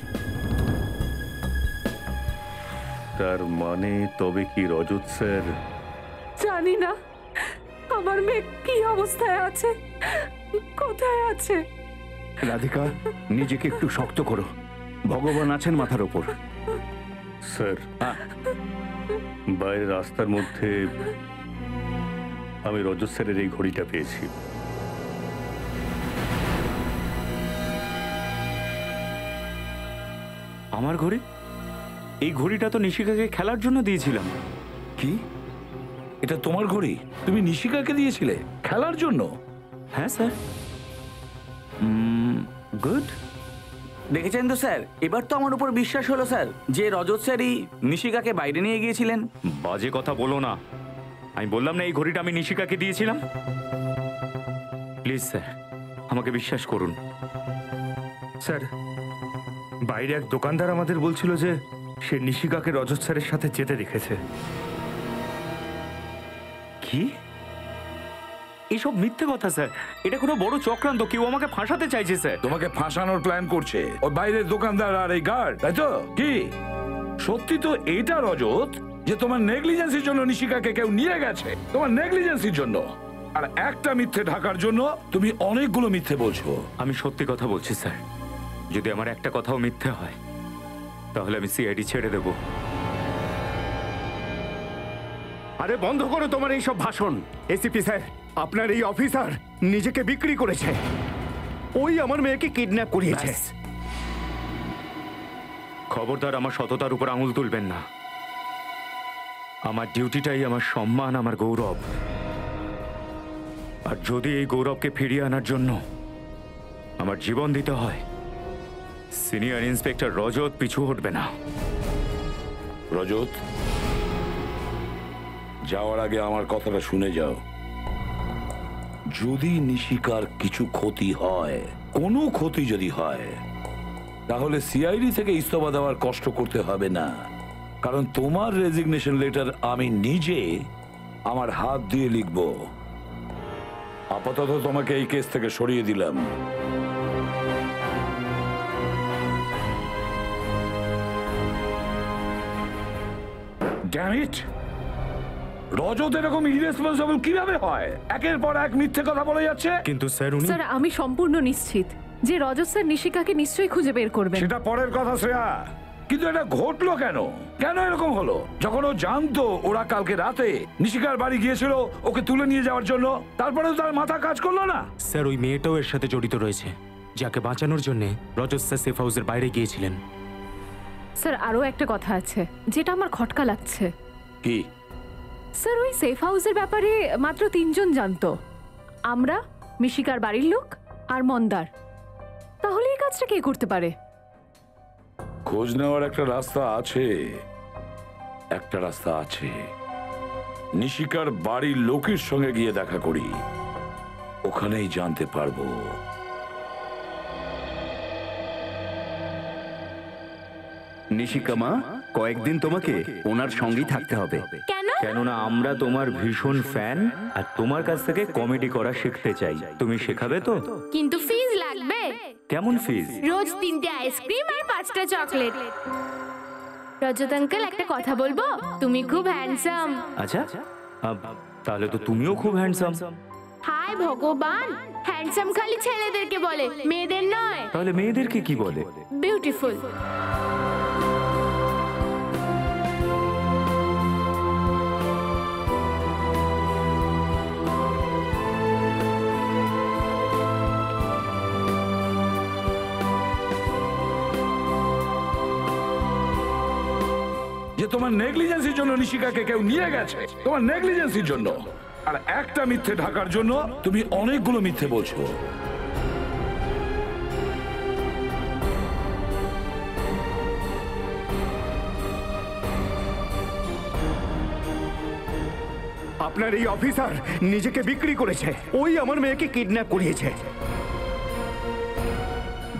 তার মানে তবে কি রজত স্যার? জানি না আমার মেয়ে কি অবস্থায় আছে, কোথায় আছে। রাধিকা, নিজেকে একটু শক্ত করো, ভগবান আছেন মাথার ওপর। স্যার, বাইরে রাস্তার মধ্যে আমি রজত স্যারের এই ঘড়িটা পেয়েছি। আমার ঘড়ি? এই ঘড়িটা তো নিশিকাকে খেলার জন্য দিয়েছিলাম। কি? এটা তোমার ঘড়ি? তুমি নিশিকাকে দিয়েছিলে খেলার জন্য? হ্যাঁ স্যার। গুড। দেখেছেন তো স্যার, এবার তো আমার উপর বিশ্বাস হলো স্যার যে রজত স্যারই নিশিকাকে বাইরে নিয়ে গিয়েছিলেন। বাজে কথা বলো না। আমি বললাম না এই ঘড়িটা আমি নিশিকাকে দিয়েছিলাম। প্লিজ স্যার, আমাকে বিশ্বাস করুন। স্যার, বাইরে এক দোকানদার আমাদের বলছিল যে সে নিশিকাকে রজত স্যারের সাথে যেতে দেখেছে। কি? এইসব মিথ্যে কথা স্যার। এটা কোনো বড় চক্রান্ত, কেউ আমাকে ফাঁসাতে চাইছে স্যার। তোমাকে ফাঁসানোর প্ল্যান করছে ওই বাইরের দোকানদার আর এই গার্ড, তাই তো? কি সত্যি তো এটা রজত যে তোমার নেগলিজেন্সির জন্য নিশিকাকে কেউ নিয়ে গেছে? তোমার নেগলিজেন্সির জন্য। আর একটা মিথ্যে ঢাকার জন্য তুমি অনেকগুলো মিথ্যে বলছো। আমি সত্যি কথা বলছি স্যার। যদি আমার একটা কথাও মিথ্যে হয় তাহলে আমি সিআইডি ছেড়ে দেব। আরে বন্ধ করো তোমার এইসব ভাষণ। এসিপি স্যার, আপনার এই অফিসার নিজেকে বিক্রি করেছে। ওই আমার মেয়েকে কিডন্যাপ করিয়েছে। খবরদার আমার সততার উপর আঙুল তুলবেন না। আমার ডিউটিটাই আমার সম্মান, আমার গৌরব। আর যদি এই গৌরবকে ফিরিয়ে আনার জন্য আমার জীবন দিতে হয়, সিনিয়র ইন্সপেক্টর রজত পিছু হটবে না। রজত, যাওয়ার আগে আমার কথাটা শুনে যাও। যদি নিশিকার কিছু ক্ষতি হয়, কোনো ক্ষতি যদি হয়, তাহলে সিআইডি থেকে ইস্তফা দেওয়ার কষ্ট করতে হবে না। কারণ তোমার রেজিগনেশন লেটার আমি নিজে আমার হাত দিয়ে লিখব। আপাতত তোমাকে এই কেস থেকে সরিয়ে দিলাম। Damn it! রজত এরকম ইরেসপন্সিবল কিভাবে হয়? একের পর এক মিথ্যে কথা বলে যাচ্ছে। কিন্তু স্যার, উনি স্যার আমি সম্পূর্ণ নিশ্চিত যে রজত স্যার নিশিকাকে নিশ্চয়ই খুঁজে বের করবেন। সেটা পরের কথা শ্রেয়া, কিন্তু এটা ঘটলো কেন? কেন এরকম হলো? যখন ও জানতো ওরা কালকে রাতে নিশিকার বাড়ি গিয়েছিল ওকে তুলে নিয়ে যাওয়ার জন্য, তারপরেও তার মাথা কাজ করলো না। স্যার, ওই মেয়েটাও এর সাথে জড়িত রয়েছে, যাকে বাঁচানোর জন্য রজত স্যার সেফ হাউসের বাইরে গিয়েছিলেন। স্যার আরও একটা কথা আছে যেটা আমার খটকা লাগছে। কি? স্যার ওই সেফ হাউসের ব্যাপারে মাত্র 3 জন জানতো, আমরা, মিশিকার বাড়ির লোক আর মন্দার। তাহলে এই কাজটা কে করতে পারে? খোঁজ নেওয়ার একটা রাস্তা আছে। নিশিকার বাড়ির লোকের সঙ্গে গিয়ে দেখা করি, ওখানেই জানতে পারবো। নিশিকা মা, কয়েকদিন তোমাকে ওনার সঙ্গেই থাকতে হবে। কেননা আমরা তোমার ভীষণ ফ্যান আর তোমার কাছ থেকে কমেডি করা শিখতে চাই। তুমি শেখাবে তো? কিন্তু ফিজ লাগবে। কেমন ফিজ? রোজ 3টে আইসক্রিম আর 5টা চকলেট। রজত আঙ্কেল, একটা কথা বলবো? তুমি খুব হ্যান্ডসাম। আচ্ছা, তাহলে তো তুমিও খুব হ্যান্ডসাম। হায় ভগবান, হ্যান্ডসাম খালি ছেলেদেরকে বলে, মেয়েদের নয়। তাহলে মেয়েদেরকে কি বলে? বিউটিফুল। যে তোমার নেগলিজেন্সির জন্য নিশিকাকে কেউ নিয়ে গেছে, তোমার নেগলিজেন্সির জন্য। আর একটা মিথ্যে ঢাকার জন্য তুমি অনেকগুলো মিথ্যে বলছো। আপনার এই অফিসার নিজেকে বিক্রি করেছে। ওই আমার মেয়েকে কিডন্যাপ করিয়েছে।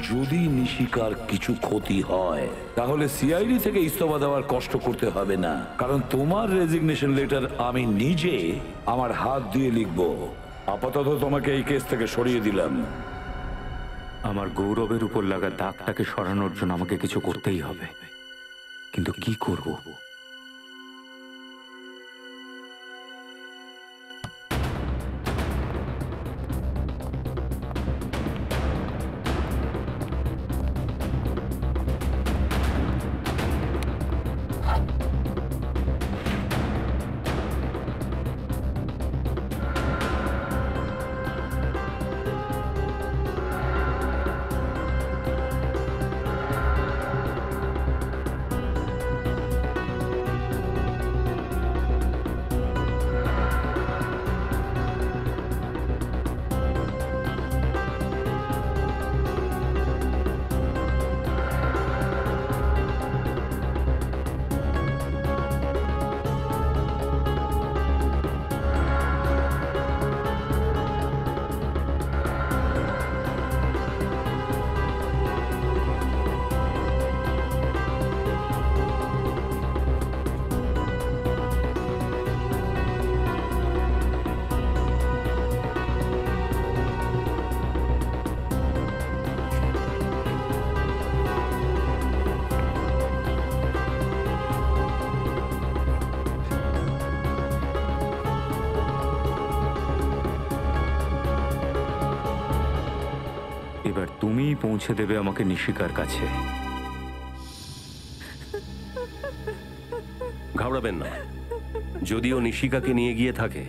যদি নিশিকার কিছু ক্ষতি হয়, তাহলে সিআইডি থেকে ইস্তফা দেওয়ার কষ্ট করতে হবে না। কারণ তোমার রেজিগনেশন লেটার আমি নিজে আমার হাত দিয়ে লিখব। আপাতত তোমাকে এই কেস থেকে সরিয়ে দিলাম। আমার গৌরবের উপর লাগা দাগটাকে সরানোর জন্য আমাকে কিছু করতেই হবে, কিন্তু কি করব? তুমিই পৌঁছে দেবে আমাকে নিশিকার কাছে। ঘাবড়াবেন না, যদিও নিশিকাকে নিয়ে গিয়ে থাকে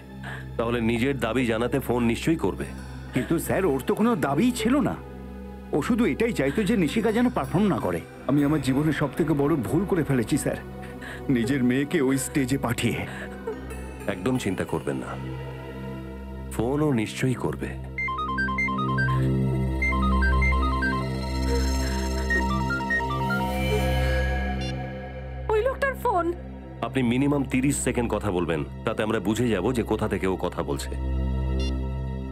তাহলে নিজের দাবি জানাতে ফোন নিশ্চয়ই করবে। কিন্তু স্যার ওর তো কোনো দাবিই ছিল না, ও শুধু এটাই চাইতো যে নিশিকা যেন পারফর্ম না করে। আমি আমার জীবনে সব থেকে বড় ভুল করে ফেলেছি স্যার, নিজের মেয়েকে ওই স্টেজে পাঠিয়ে। একদম চিন্তা করবেন না, ফোনও নিশ্চয়ই করবে। ওই লোকটার ফোন। আপনি মিনিমাম 30 সেকেন্ড কথা বলবেন, তাতে আমরা বুঝে যাব যে কোথা থেকে ও কথা বলছে।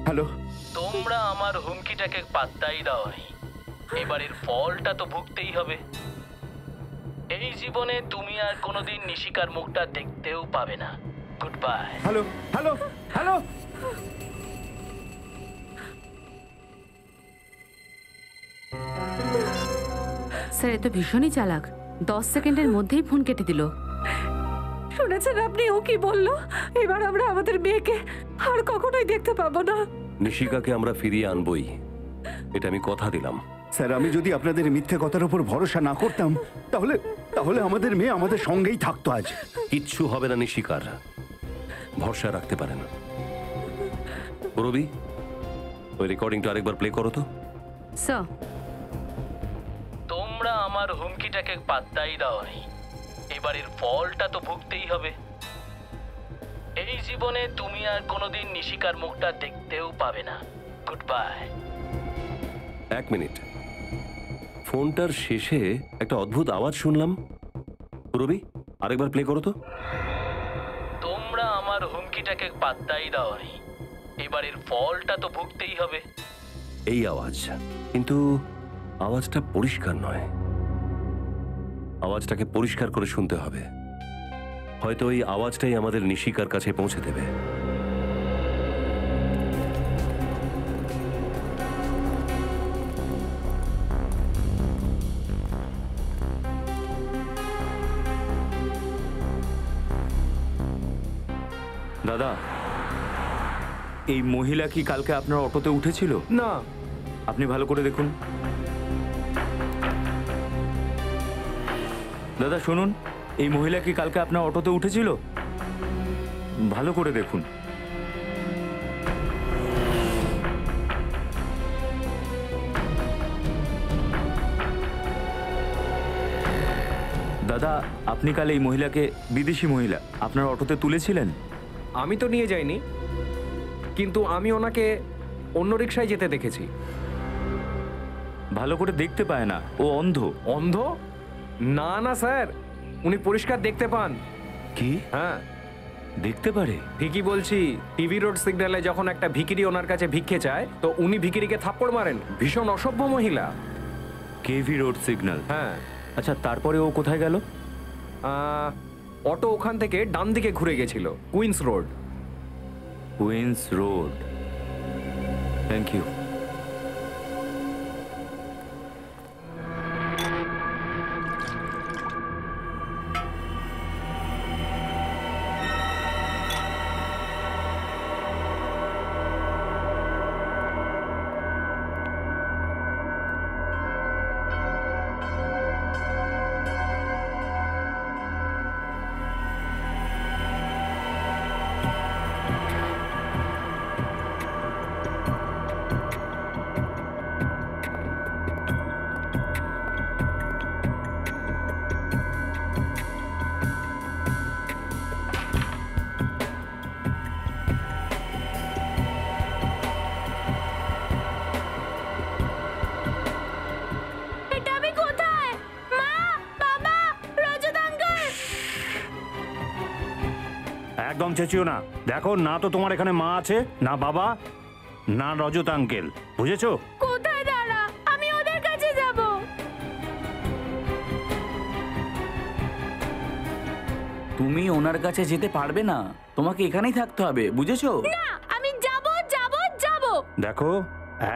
হ্যালো, তোমরা আমার হুমকিটাকে পাত্তাই দাওনি, এবারের ফলটা তো ভুগতেই হবে। এই জীবনে তুমি আর কোনোদিন নিশিকার মুখটা দেখতেও পাবে না। Good bye. Hello, hello, hello. Sir এ তো ভীষণই চালাক, 10 সেকেন্ডের মধ্যেই ফোন কেটে দিল। শুনেছেন আপনি ও কি বললো? এবার আমরা আমাদের মেয়েকে আর কখনোই দেখতে পাবো না। নিশিকাকে আমরা ফিরিয়ে আনবই, এটা আমি কথা দিলাম। স্যার আমি যদি আপনাদের মিথ্যে কথার উপর ভরসা না করতাম তাহলে তাহলে আমাদের মেয়ে আমাদের সঙ্গেই থাকতো আজ। কিচ্ছু হবে না নিশিকার, ভরসা রাখতে পারেন। রবি, ওই রেকর্ডিংটা আরেকবার প্লে করো তো। স্যার তোমরা আমার হুমকিটাকে পাত্তাই দাওনি, এবারের ফলটা তো ভুগতেই হবে। এই জীবনে তুমি আর কোনোদিন নিশিকার মুখটা দেখতেও পাবে না। Good by. 1 মিনিট, ফোনটার শেষে একটা অদ্ভুত আওয়াজ শুনলাম। রবি, আরেকবার প্লে করো তো। তোমরা আমার হুমকিটাকে পাত্তাই দাওনি, এবারের ফলটা তো ভুগতেই হবে। এই আওয়াজ, কিন্তু আওয়াজটা পরিষ্কার নয়। আওয়াজটাকে পরিষ্কার করে শুনতে হবে, হয়তো এই আওয়াজটাই আমাদের নিশিকার কাছে পৌঁছে দেবে। দাদা, এই মহিলা কি কালকে আপনার অটোতে উঠেছিল? না। আপনি ভালো করে দেখুন। দাদা শুনুন, এই মহিলা কি কালকে আপনার অটোতে উঠেছিল? ভালো করে দেখুন। দাদা, আপনি কাল এই মহিলাকে, বিদেশি মহিলা, আপনার অটোতে তুলেছিলেন? আমি তো নিয়ে যাইনি, কিন্তু আমি ওনাকে অন্য রিকশায় যেতে দেখেছি। ভালো করে দেখতে পায় না, ও অন্ধ। অন্ধ? না না স্যার, উনি পরিষ্কার দেখতে পান। কি? হ্যাঁ, দেখতে পারে। ঠিকই বলছি। টিভি রোড সিগন্যালে যখন একটা ভিখিরি ওনার কাছে ভিক্ষে চায়, তো উনি ভিখিরিকে থাপ্পড় মারেন। ভীষণ অসভ্য মহিলা। KV road signal? হ্যাঁ। আচ্ছা, তারপরে ও কোথায় গেল? অটো ওখান থেকে ডান দিকে ঘুরে গেছিল, Queens road. Queens road, thank you. একদম চেঁচিও না। দেখো, না তো তোমার এখানে মা আছে, না বাবা, না রজত আঙ্কেল, বুঝেছো? কোথায় দাঁড়া, আমি ওদের কাছে যাব। তুমি ওনার কাছে যেতে পারবে না, তোমাকে এখানেই থাকতে হবে, বুঝেছো? না, আমি যাব যাব যাব। দেখো,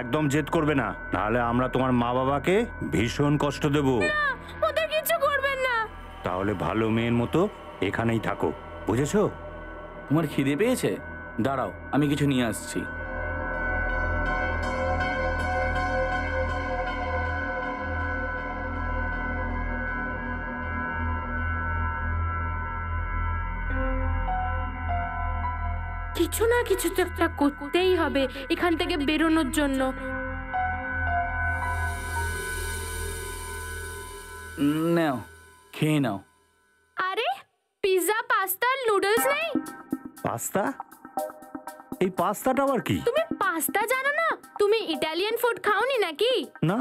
একদম জেদ করবে না, নাহলে আমরা তোমার মা বাবাকে ভীষণ কষ্ট দেব। না, ওদের কিছু করবেন না। তাহলে ভালো মেয়ের মতো এখানেই থাকো, বুঝেছো? তোমার খিদে পেয়েছে? দাঁড়াও, আমি কিছু নিয়ে আসছি। কিছু না কিছু তো একটা করতেই হবে এখান থেকে বেরোনোর জন্য। নাও খেয়ে নাও। আরে পিৎজা পাস্তা নুডলস নেই? পাস্তা? এই পাস্তাটা আবার কি? তুমি পাস্তা জানো না? তুমি ইটালিয়ান ফুড খাওনি নাকি? না।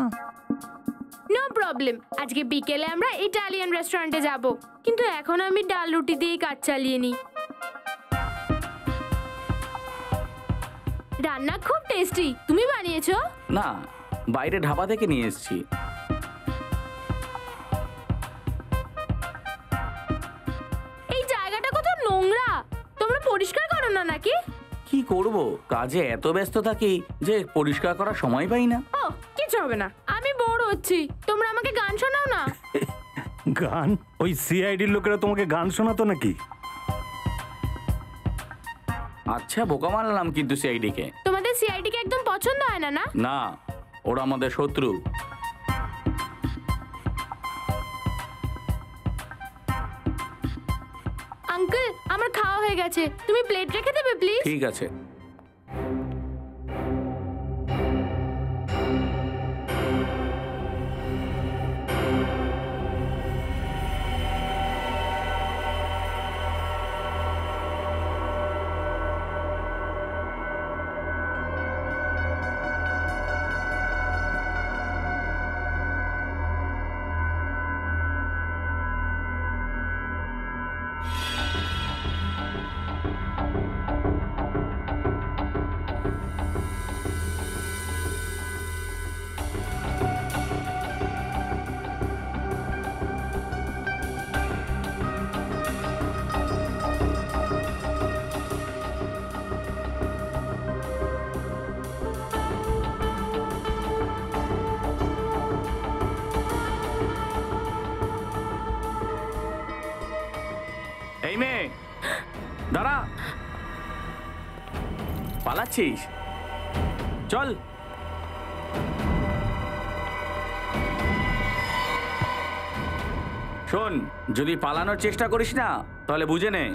নো প্রবলেম, আজকে বিকেলে আমরা ইটালিয়ান রেস্টুরেন্টে যাব, কিন্তু এখন আমি ডাল রুটি দিয়ে কাজ চালিয়ে নিই। রান্না খুব টেস্টি। তুমি বানিয়েছো? না, বাইরে ধাবা থেকে নিয়ে এসেছি। এই জায়গাটা কত নোংরা, তোমরা পরিষ্কার করো না নাকি? কি করব, কাজে এত ব্যস্ত থাকি যে পরিষ্কার করার সময় পাই না। ও কিছু হবে না, আমি বোর হচ্ছি, তোমরা আমাকে গান শোনাও না। গান? ওই সিআইডির লোকেরা তোমাকে গান শোনাতো নাকি? আচ্ছা বোকা মানলাম, কিন্তু সিআইডি কে? তোমাদের সিআইডি কে একদম পছন্দ হয় না? না না, ওরা আমাদের শত্রু। আঙ্কেল, আমার খাওয়া হয়ে গেছে, তুমি প্লেট রেখে দেবে প্লিজ? ঠিক আছে। এই মেয়ে দাঁড়া, পালাচ্ছিস? চল। শোন, যদি পালানোর চেষ্টা করিস না তাহলে বুঝে নে।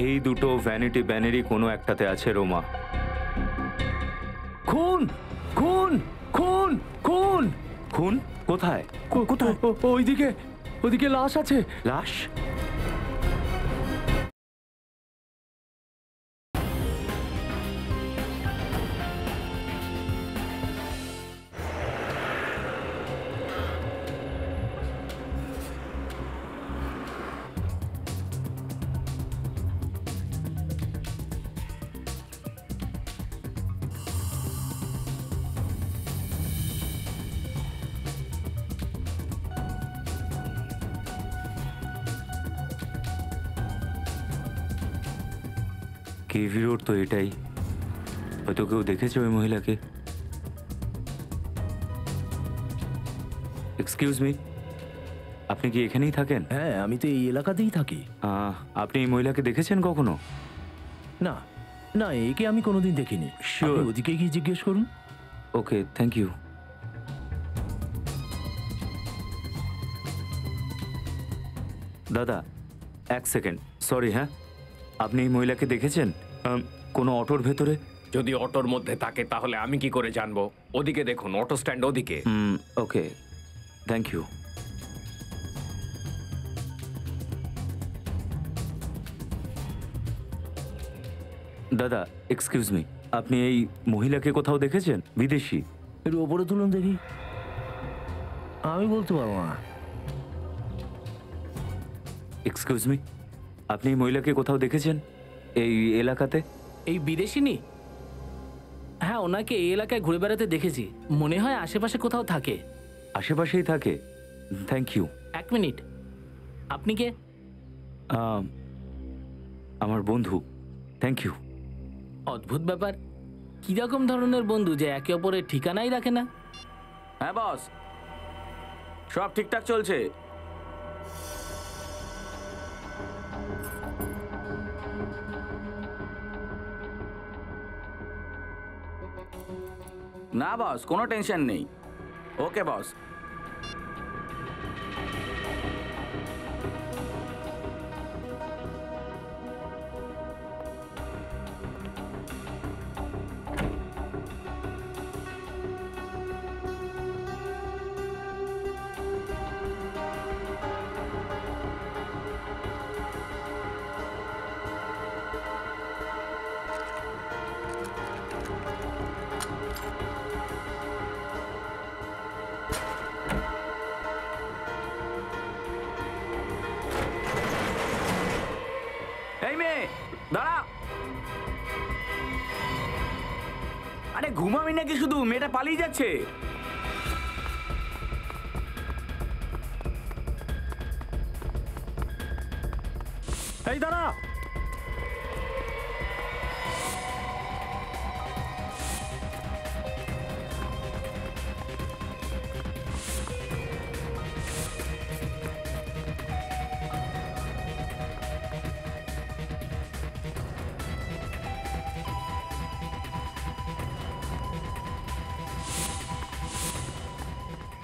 এই দুটো ভ্যানিটি ব্যানেরই কোনো একটাতে আছে রোমা। খুন খুন খুন খুন খুন? কোথায়? কোথায়? ওইদিকে, ওইদিকে লাশ আছে। লাশ? কেভি রোড তো এটাই। হয়তো কেউ দেখেছে ওই মহিলাকে। এক্সকিউজ মি, আপনি কি এখানেই থাকেন? হ্যাঁ, আমি তো এই এলাকাতেই থাকি। আপনি এই মহিলাকে দেখেছেন কখনো? না না, একে আমি কোনোদিন দেখিনি। Sure. আপনি ওদিকে গিয়ে জিজ্ঞেস করুন। ওকে, থ্যাংক ইউ। দাদা এক সেকেন্ড, সরি। হ্যাঁ, আপনি এই মহিলাকে দেখেছেন কোনো অটোর ভেতরে? যদি অটোর মধ্যে থাকে তাহলে আমি কি করে জানবো? ওদিকে দেখুন, অটো স্ট্যান্ড ওদিকে। ওকে, থ্যাংক ইউ। দাদা এক্সকিউজ মি, আপনি এই মহিলাকে কোথাও দেখেছেন? বিদেশি? একটু ওপরে তুলুন দেখি। আমি বলতে পারবো না। এক্সকিউজ মি, আপনি এই মহিলাকে কোথাও দেখেছেন এই এলাকাতে? এই বিদেশিনী? হ্যাঁ, ওনাকে এই এলাকায় ঘুরে বেড়াতে দেখেছি, মনে হয় আশেপাশে কোথাও থাকে। আশেপাশেই থাকে? Thank you. এক মিনিট, আপনি কে? আমার বন্ধু। Thank you. অদ্ভুত ব্যাপার, কিরকম ধরনের বন্ধু যে একে অপরের ঠিকানাই রাখে না। হ্যাঁ বস, সব ঠিকঠাক চলছে। না বস, কোনো টেনশন নেই। ওকে বস। এই মেয়ে দাঁড়া। আরে ঘুমাবি নাকি শুধু? মেয়েটা পালিয়ে যাচ্ছে। এই দাঁড়া।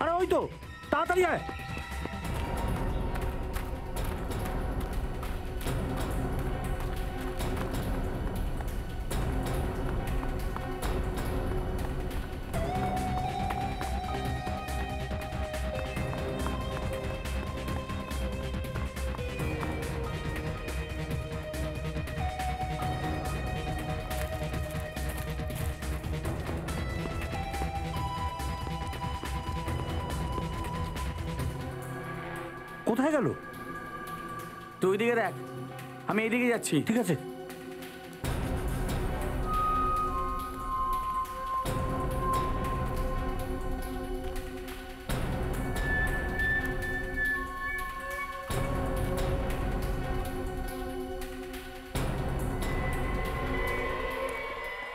আরে ওই তো, তাড়াতাড়ি আয়। কোথায় গেল? তুই দিকে দেখ, আমি এইদিকে যাচ্ছি। ঠিক আছে।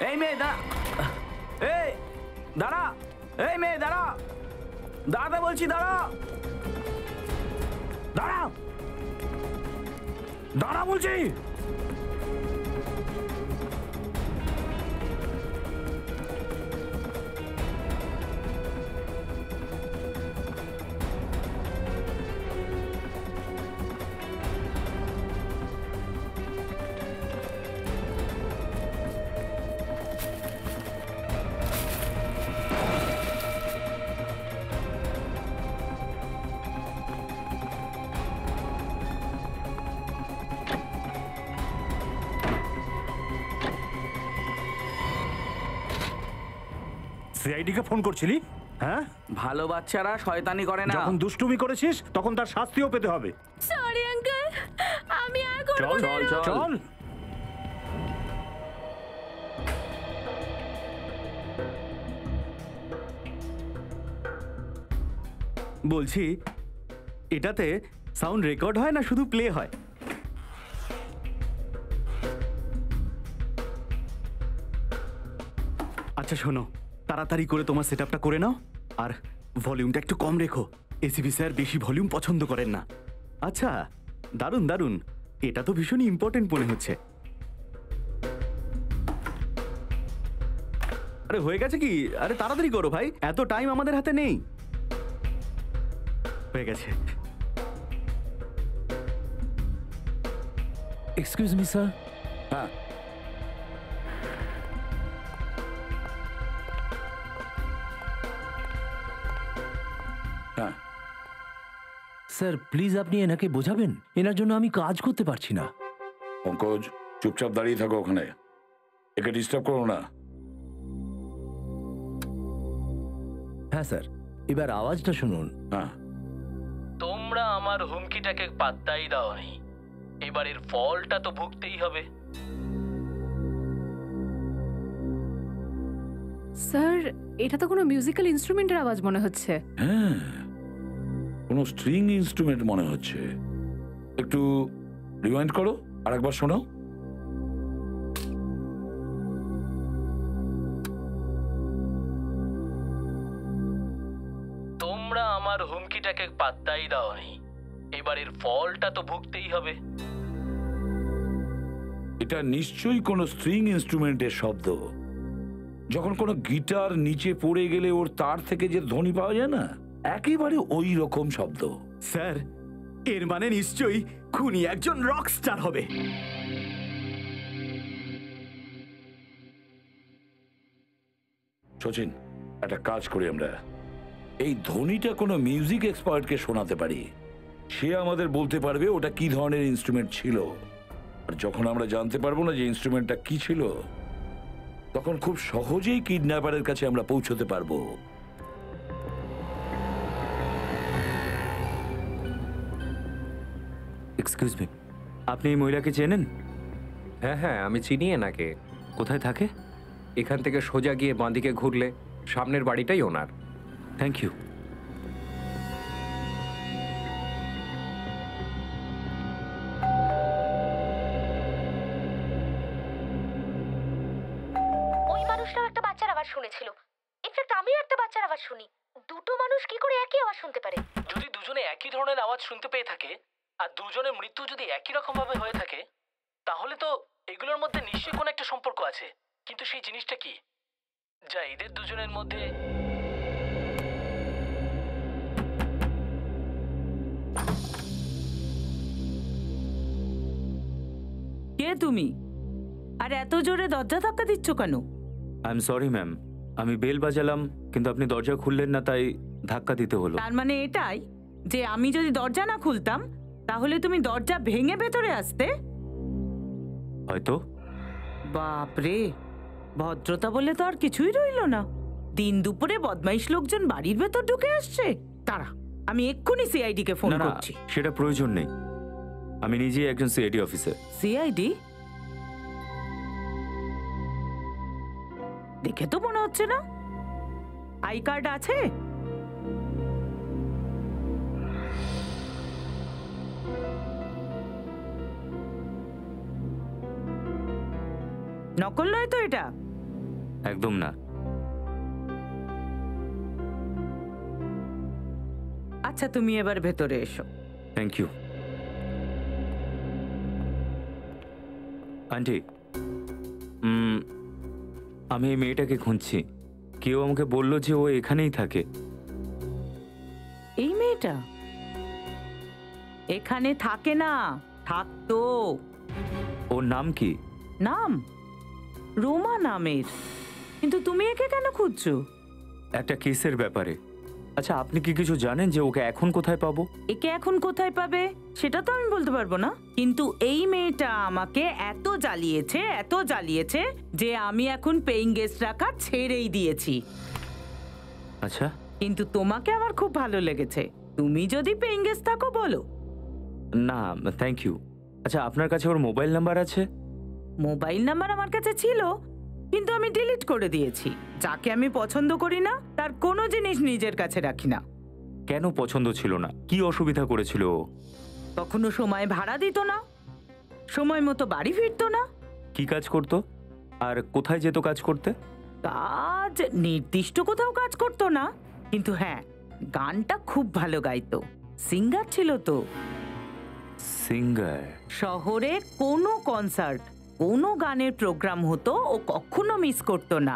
এই মেয়ে দাঁড়া। এই দাঁড়া। এই মেয়ে দাঁড়া। দাঁড়াতে বলছি, দাঁড়া। দাঁড়া, দাঁড়া বলছি। সিআইডি কে ফোন করছিলি? হ্যাঁ, ভালো বাচ্চারা শয়তানি করে না। যখন দুষ্টুমি করেছিস তখন তার শাস্তিও পেতে হবে। সরি আঙ্কেল, আমি আর করব চল না। চল চল। বলছি, এটাতে সাউন্ড রেকর্ড হয় না শুধু প্লে হয়? আচ্ছা শোনো, তাড়াতাড়ি করে তোমার সেটআপটা করে নাও, আর ভলিউমটা একটু কম রেখো। এসিপি স্যার বেশি ভলিউম পছন্দ করেন না। আচ্ছা, দারুণ দারুণ, এটা তো ভীষণই ইম্পর্টেন্ট মনে হচ্ছে। আরে হয়ে গেছে কি? আরে তাড়াতাড়ি করো ভাই, এত টাইম আমাদের হাতে নেই। হয়ে গেছে। Excuse me sir. হ্যাঁ, হ্যাঁ, স্যার প্লিজ আপনি এনাকে বোঝাবেন, এনার জন্য আমি কাজ করতে পারছি না। পঙ্কজ চুপচাপ দাঁড়িয়ে থাকো ওখানে, একে ডিস্টার্ব করো না। হ্যাঁ স্যার, এবার আওয়াজটা শুনুন। হ্যাঁ, তোমরা আমার হুমকিটাকে পাত্তাই দাওনি, এবারের ফলটা তো ভুগতেই হবে। স্যার, এটা তো কোনো মিউজিক্যাল ইনস্ট্রুমেন্টের আওয়াজ মনে হচ্ছে। হ্যাঁ, কোনো স্ট্রিং ইনস্ট্রুমেন্ট মনে হচ্ছে। একটু রিওয়াইন্ড করো, আরেকবার শোনো। তোমরা আমার হুমকিটাকে পাত্তাই দাওনি, এবারের ফলটা তো ভুগতেই হবে। এটা নিশ্চয়ই কোনো স্ট্রিং ইনস্ট্রুমেন্টের শব্দ। যখন কোনো গিটার নিচে পড়ে গেলে ওর তার থেকে যে ধ্বনি পাওয়া যায় না, একেবারে ওই রকম শব্দ। স্যার, এর মানে নিশ্চয়ই খুনি একজন রক স্টার হবে। সচিন, একটা কাজ করি আমরা, এই ধ্বনিটা কোনো মিউজিক এক্সপার্টকে শোনাতে পারি। সে আমাদের বলতে পারবে ওটা কি ধরনের ইনস্ট্রুমেন্ট ছিল। আর যখন আমরা জানতে পারবো না যে ইনস্ট্রুমেন্টটা কি ছিল, তখন খুব সহজেই কিডন্যাপারের কাছে আমরা পৌঁছতে পারবো। এক্সকিউজ মি, আপনি এই মহিলাকে চেনেন? হ্যাঁ হ্যাঁ, আমি চিনি এনাকে। কোথায় থাকে? এখান থেকে সোজা গিয়ে বাঁদিকে ঘুরলে সামনের বাড়িটাই ওনার। Thank you. ওই মানুষটাও একটা বাচ্চার আওয়াজ শুনেছিল। ইনফ্যাক্ট আমিও একটা বাচ্চার আওয়াজ শুনি। দুটো মানুষ কি করে একই আওয়াজ শুনতে পারে? যদি দুজনে একই ধরনের আওয়াজ শুনতে পেয়ে থাকে আর দুজনের মৃত্যু যদি একই রকম ভাবে হয়ে থাকে, তাহলে তো এগুলোর মধ্যে নিশ্চয়ই কোনো একটা সম্পর্ক আছে। কিন্তু সেই জিনিসটা কি যা এদের দুজনের মধ্যে? কে তুমি? আর এত জোরে দরজা ধাক্কা দিচ্ছ কেন? আই এম সরি ম্যাম, আমি বেল বাজালাম কিন্তু আপনি দরজা খুললেন না, তাই ধাক্কা দিতে হলো। তার মানে এটাই যে আমি যদি দরজা না খুলতাম তাহলে তুমি দরজা ভেঙে ভেতরে আসতে? হয়তো। বাপরে, ভদ্রতা বলে তো আর কিছুই রইল না। দিন দুপুরে বদমাইশ লোকজন বাড়ির ভেতর ঢুকে আসছে। তারা, আমি এক্ষুনি সিআইডি কে ফোন না, না, করছি। সেটা প্রয়োজন নেই, আমি নিজেই একজন সিআইডি অফিসার। সিআইডি? দেখে তো মনে হচ্ছে না। আই কার্ড আছে? নকল নয় তো এটা? একদম না। আচ্ছা, তুমি এবার ভেতরে এসো। Thank you. আন্টি, আমি এই মেয়েটাকে খুঁজছি। কেউ আমাকে বলল যে ও এখানেই থাকে। এই মেয়েটা এখানে থাকে না, থাকতো। ওর নাম কি? নাম রোমা নামের। কিন্তু তুমি একে কেন খুঁজছো? একটা কেসের ব্যাপারে। আচ্ছা, আপনি কি কিছু জানেন যে ওকে এখন কোথায় পাবো? একে এখন কোথায় পাবে সেটা তো আমি বলতে পারবো না, কিন্তু এই মেয়েটা আমাকে এত জ্বালিয়েছে যে আমি এখন পেইং গেস্ট রাখা ছেড়েই দিয়েছি। আচ্ছা, কিন্তু তোমাকে আমার খুব ভালো লেগেছে। তুমি যদি পেইং গেস্ট থাকো বলো। না, থ্যাংক ইউ। আচ্ছা, আপনার কাছে ওর মোবাইল নাম্বার আছে? মোবাইল নাম্বার আমার কাছে ছিল, কিন্তু আমি ডিলিট করে দিয়েছি। যাকে আমি পছন্দ করি না তার কোনো জিনিস নিজের কাছে রাখি না। কেন পছন্দ ছিল না? কি অসুবিধা করেছিল ও? কখনো সময় ভাড়া দিত না, সময় মতো বাড়ি ফিরতো না। কি কাজ করতো আর কোথায় যেত কাজ করতে? কাজ নির্দিষ্ট কোথাও কাজ করতো না, কিন্তু হ্যাঁ, গানটা খুব ভালো গাইতো। সিঙ্গার ছিল তো। সিঙ্গার? শহরে কোনো কনসার্ট, কোনো গানের প্রোগ্রাম হতো ও কখনো মিস করতো না।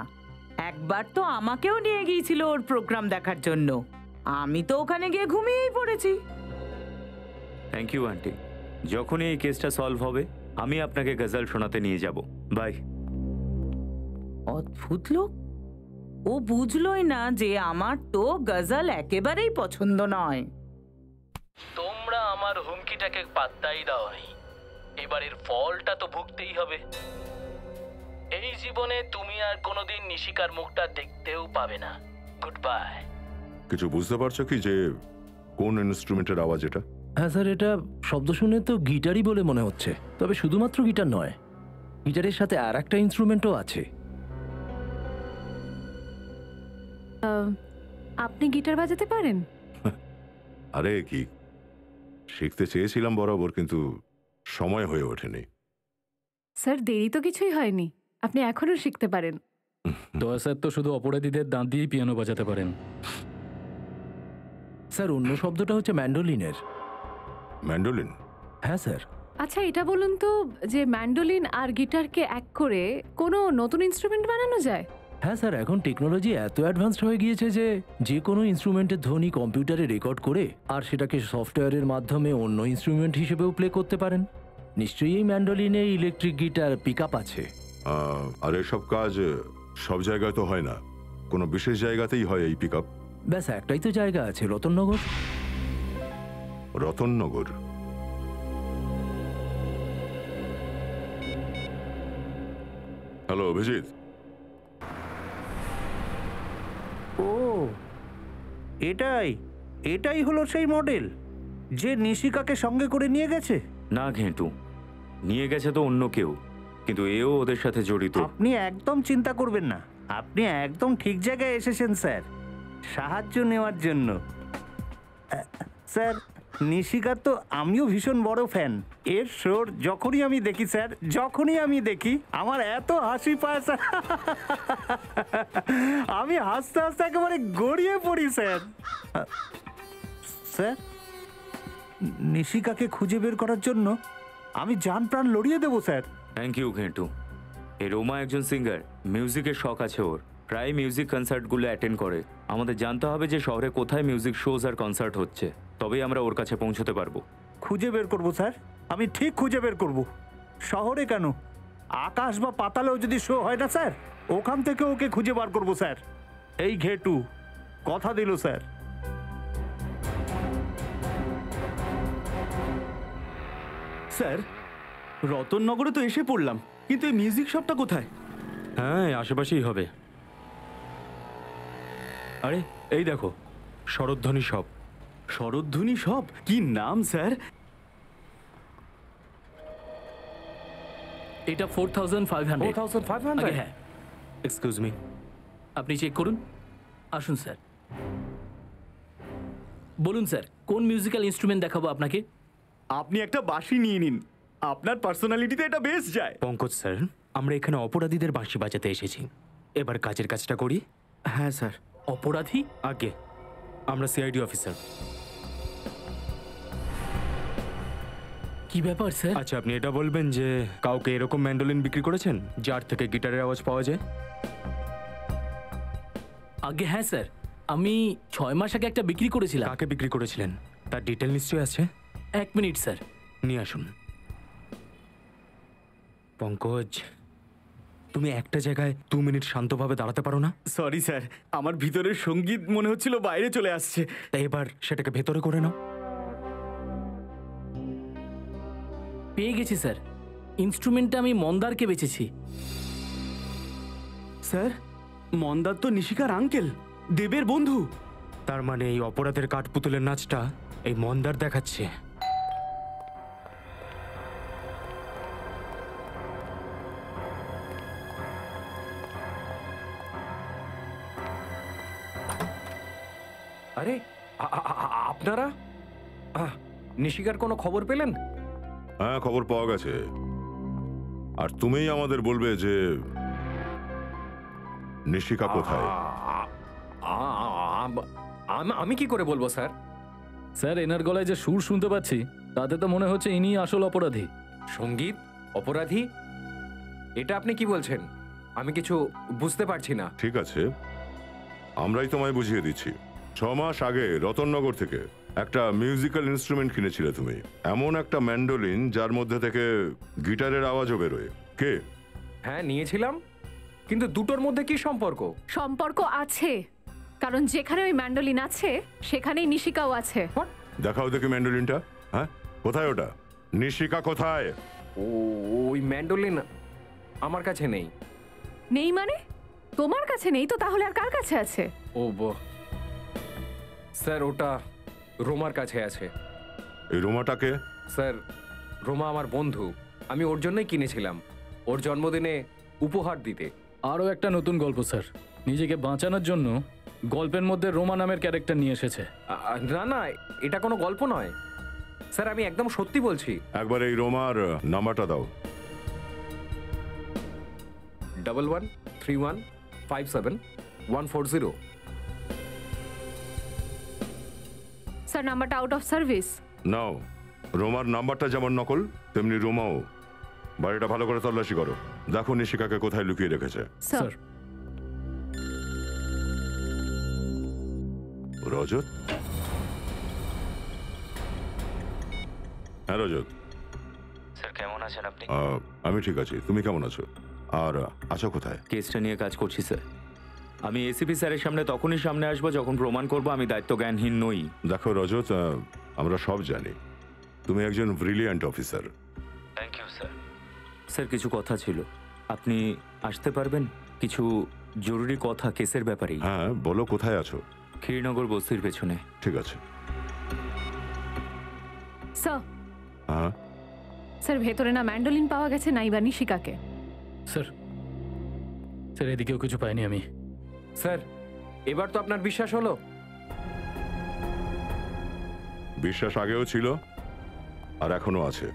একবার তো আমাকেও নিয়ে গিয়েছিল ওর প্রোগ্রাম দেখার জন্য। আমি তো ওখানে গিয়ে ঘুমিয়েই পড়েছি। Thank you aunty. যখনই এই কেসটা সলভ হবে আমি আপনাকে গজল শোনাতে নিয়ে যাব। বাই। অদ্ভুত লোক, ও বুঝলোই না যে আমার তো গজল একেবারেই পছন্দ নয়। তোমরা আমার হুমকিটাকে পাত্তাই দাওনি, এবারের ফলটা তো ভুগতেই হবে। এই জীবনে তুমি আর কোনোদিন নিশিকার মুখটা দেখতেও পাবে না। Good by. কিছু বুঝতে পারছো কি যে কোন ইনস্ট্রুমেন্টের আওয়াজ এটা? হ্যাঁ স্যার, এটা শব্দ শুনে তো গিটারই বলে মনে হচ্ছে। তবে শুধুমাত্র গিটার নয়, গিটারের সাথে আর একটা ইনস্ট্রুমেন্টও আছে। আপনি গিটার বাজাতে পারেন? আরে কি, শিখতে চেয়েছিলাম বরাবর, কিন্তু সময় হয়ে ওঠেনি। স্যার, দেরি তো কিছুই হয়নি, আপনি এখনো শিখতে পারেন। দয়া স্যার তো শুধু অপরাধীদের দাঁত দিয়েই পিয়ানো বাজাতে পারেন। স্যার, অন্য শব্দটা হচ্ছে ম্যান্ডোলিনের। ম্যান্ডোলিন? হ্যাঁ স্যার। আচ্ছা, এটা বলুন তো যে ম্যান্ডোলিন আর গিটারকে এক করে কোনো নতুন ইনস্ট্রুমেন্ট বানানো যায়? হ্যাঁ স্যার, এখন টেকনোলজি এত অ্যাডভান্সড হয়ে গিয়েছে যে যে কোনো ইনস্ট্রুমেন্টের ধ্বনি কম্পিউটারে রেকর্ড করে আর সেটাকে সফটওয়্যারের মাধ্যমে অন্য ইনস্ট্রুমেন্ট হিসেবেও প্লে করতে পারেন। নিশ্চয়ই এই ম্যান্ডোলিনে ইলেকট্রিক গিটার পিক আপ আছে। আর এসব কাজ সব জায়গায় তো হয় না, কোনো বিশেষ জায়গাতেই হয় এই পিক আপ। ব্যাস একটাই তো জায়গা আছে, রতননগর। রতননগর? হ্যালো অভিজিৎ। ও এটাই এটাই হলো সেই মডেল যে নিশিকাকে সঙ্গে করে নিয়ে গেছে? না ঘেঁটু, নিয়ে গেছে তো অন্য কেউ, কিন্তু এও ওদের সাথে জড়িত। আপনি একদম চিন্তা করবেন না, আপনি একদম ঠিক জায়গায় এসেছেন স্যার, সাহায্য নেওয়ার জন্য। স্যার, নিশিকার তো আমিও ভীষণ বড় ফ্যান। এর শোর যখনই আমি দেখি স্যার, যখনই আমি দেখি আমার এত হাসি পায় স্যার, আমি হাসতে হাসতে একেবারে গড়িয়ে পড়ি স্যার। স্যার, নিশিকাকে খুঁজে বের করার জন্য আমি জান প্রাণ লড়িয়ে দেবো স্যার। Thank you ঘেঁটু। এই রোমা একজন সিঙ্গার, মিউজিকের শখ আছে ওর, প্রায় মিউজিক কনসার্টগুলো অ্যাটেন্ড করে। আমাদের জানতে হবে যে শহরে কোথায় মিউজিক শোজ আর কনসার্ট হচ্ছে, তবেই আমরা ওর কাছে পৌঁছতে পারবো। খুঁজে বের করবো স্যার, আমি ঠিক খুঁজে বের করব। শহরে কেন, আকাশ বা পাতালেও যদি শো হয় না স্যার, ওখান থেকে ওকে খুঁজে বার করবো স্যার। এই ঘেটু কথা দিল স্যার। স্যার, রতননগরে তো এসে পড়লাম, কিন্তু এই মিউজিক শপটা কোথায়? হ্যাঁ, আশেপাশেই হবে। আরে এই দেখো, শরৎধ্বনি শপ। শরৎধ্বনি শপ? কি নাম স্যার? এটা 4500। 4500? আগে হ্যাঁ। এক্সকিউজ মি, আপনি চেক করুন। আসুন স্যার। বলুন স্যার, কোন মিউজিক্যাল ইনস্ট্রুমেন্ট দেখাবো আপনাকে? আপনি একটা বাঁশি নিয়ে নিন, আপনার পার্সোনালিটিতে এটা বেশ যায়। পঙ্কজ স্যার, আমরা এখানে অপরাধীদের বাঁশি বাজাতে এসেছি, এবার কাজের কাজটা করি। হ্যাঁ স্যার। অপরাধী? আগে আমরা সিআইডি অফিসার। কি ব্যাপার স্যার? আচ্ছা, আপনি এটা বলবেন যে কাউকে এরকম ম্যান্ডোলিন বিক্রি করেছেন যার থেকে গিটারের আওয়াজ পাওয়া যায়? আগে হ্যাঁ স্যার, আমি 6 মাস আগে একটা বিক্রি করেছিলাম। কাকে বিক্রি করেছিলেন তার ডিটেল নিশ্চয়ই আছে। 1 মিনিট স্যার। নিয়ে আসুন। পঙ্কজ, তুমি একটা জায়গায় 2 মিনিট শান্তভাবে দাঁড়াতে পারো না? সরি স্যার, আমার ভিতরের সঙ্গীত মনে হচ্ছিল বাইরে চলে আসছে। তাই এবার সেটাকে ভেতরে করে নাও। পেয়ে গেছি স্যার, ইনস্ট্রুমেন্টটা আমি মন্দারকে বেচেছি। স্যার, মন্দার তো নিশিকার আঙ্কেল, দেবের বন্ধু। তার মানে এই অপরাধের কাঠপুতুলের নাচটা এই মন্দার দেখাচ্ছে। আরে আপনারা নিশিকার কোনো খবর পেলেন? হ্যাঁ, খবর পাওয়া গেছে। আর তুমিই আমাদের বলবে যে নিশিকা কোথায়। আমি কি করে বলবো স্যার? স্যার, এনার গলায় যে সুর শুনতে পাচ্ছি তাতে তো মনে হচ্ছে ইনি আসল অপরাধী। সঙ্গীত অপরাধী? এটা আপনি কি বলছেন? আমি কিছু বুঝতে পারছি না। ঠিক আছে, আমরাই তোমায় বুঝিয়ে দিচ্ছি। 6 মাস আগে রতননগর থেকে একটা মিউজিক্যাল ইনস্ট্রুমেন্ট কিনেছিলে তুমি, এমন একটা ম্যান্ডোলিন যার মধ্যে থেকে গিটারের আওয়াজও বেরোয়। কে? হ্যাঁ, নিয়েছিলাম, কিন্তু দুটোর মধ্যে কি সম্পর্ক? সম্পর্ক আছে, কারণ যেখানে ওই ম্যান্ডোলিন আছে সেখানেই নিশিকাও আছে। দেখাও দেখি ম্যান্ডোলিনটা। হ্যাঁ, কোথায় ওটা? নিশিকা কোথায়? ওই ম্যান্ডোলিন আমার কাছে নেই। নেই মানে? তোমার কাছে নেই তো তাহলে আর কার কাছে আছে? স্যার, ওটা রোমার কাছে আছে। এই রোমাটাকে? স্যার, রোমা আমার বন্ধু, আমি ওর জন্যই কিনেছিলাম, ওর জন্মদিনে উপহার দিতে। আরও একটা নতুন গল্প স্যার, নিজেকে বাঁচানোর জন্য গল্পের মধ্যে রোমা নামের ক্যারেক্টার নিয়ে এসেছে। না না, এটা কোনো গল্প নয় স্যার, আমি একদম সত্যি বলছি। একবার এই রোমার নাম্বারটা দাও। 113157 স্যার, নাম্বারটা আউট অফ সার্ভিস। নাও, রোমার নাম্বারটা যেমন নকল তেমনি রোমাও। বাড়িটা ভালো করে তল্লাশি করো, দেখো নিশিকাকে কোথায় লুকিয়ে রেখেছে। স্যার। রজত? হ্যাঁ রজত। স্যার কেমন আছেন আপনি? আমি ঠিক আছি, তুমি কেমন আছো? আর আছো কোথায়? কেসটা নিয়ে কাজ করছি স্যার। আমি এসিপি স্যারের সামনে তখনই সামনে আসবো যখন প্রমাণ করবো আমি দায়িত্ব জ্ঞানহীন নই। দেখো রজত, আমরা সব জানি তুমি একজন brilliant officer. Thank you sir. Sir কিছু কথা ছিল, আপনি আসতে পারবেন? কিছু জরুরি কথা কেসের ব্যাপারে। হ্যাঁ বলো, কোথায় আছো? ক্ষীরনগর বস্তির পেছনে। ঠিক আছে। স্যার, হ্যাঁ স্যার ভেতরে না ম্যান্ডোলিন পাওয়া গেছে নাইবা নিশিকাকে। স্যার স্যার এদিকেও কিছু পাইনি আমি। স্যার এবার তো আপনার বিশ্বাস হলো? বিশ্বাস আগেও ছিল আর এখনো আছে,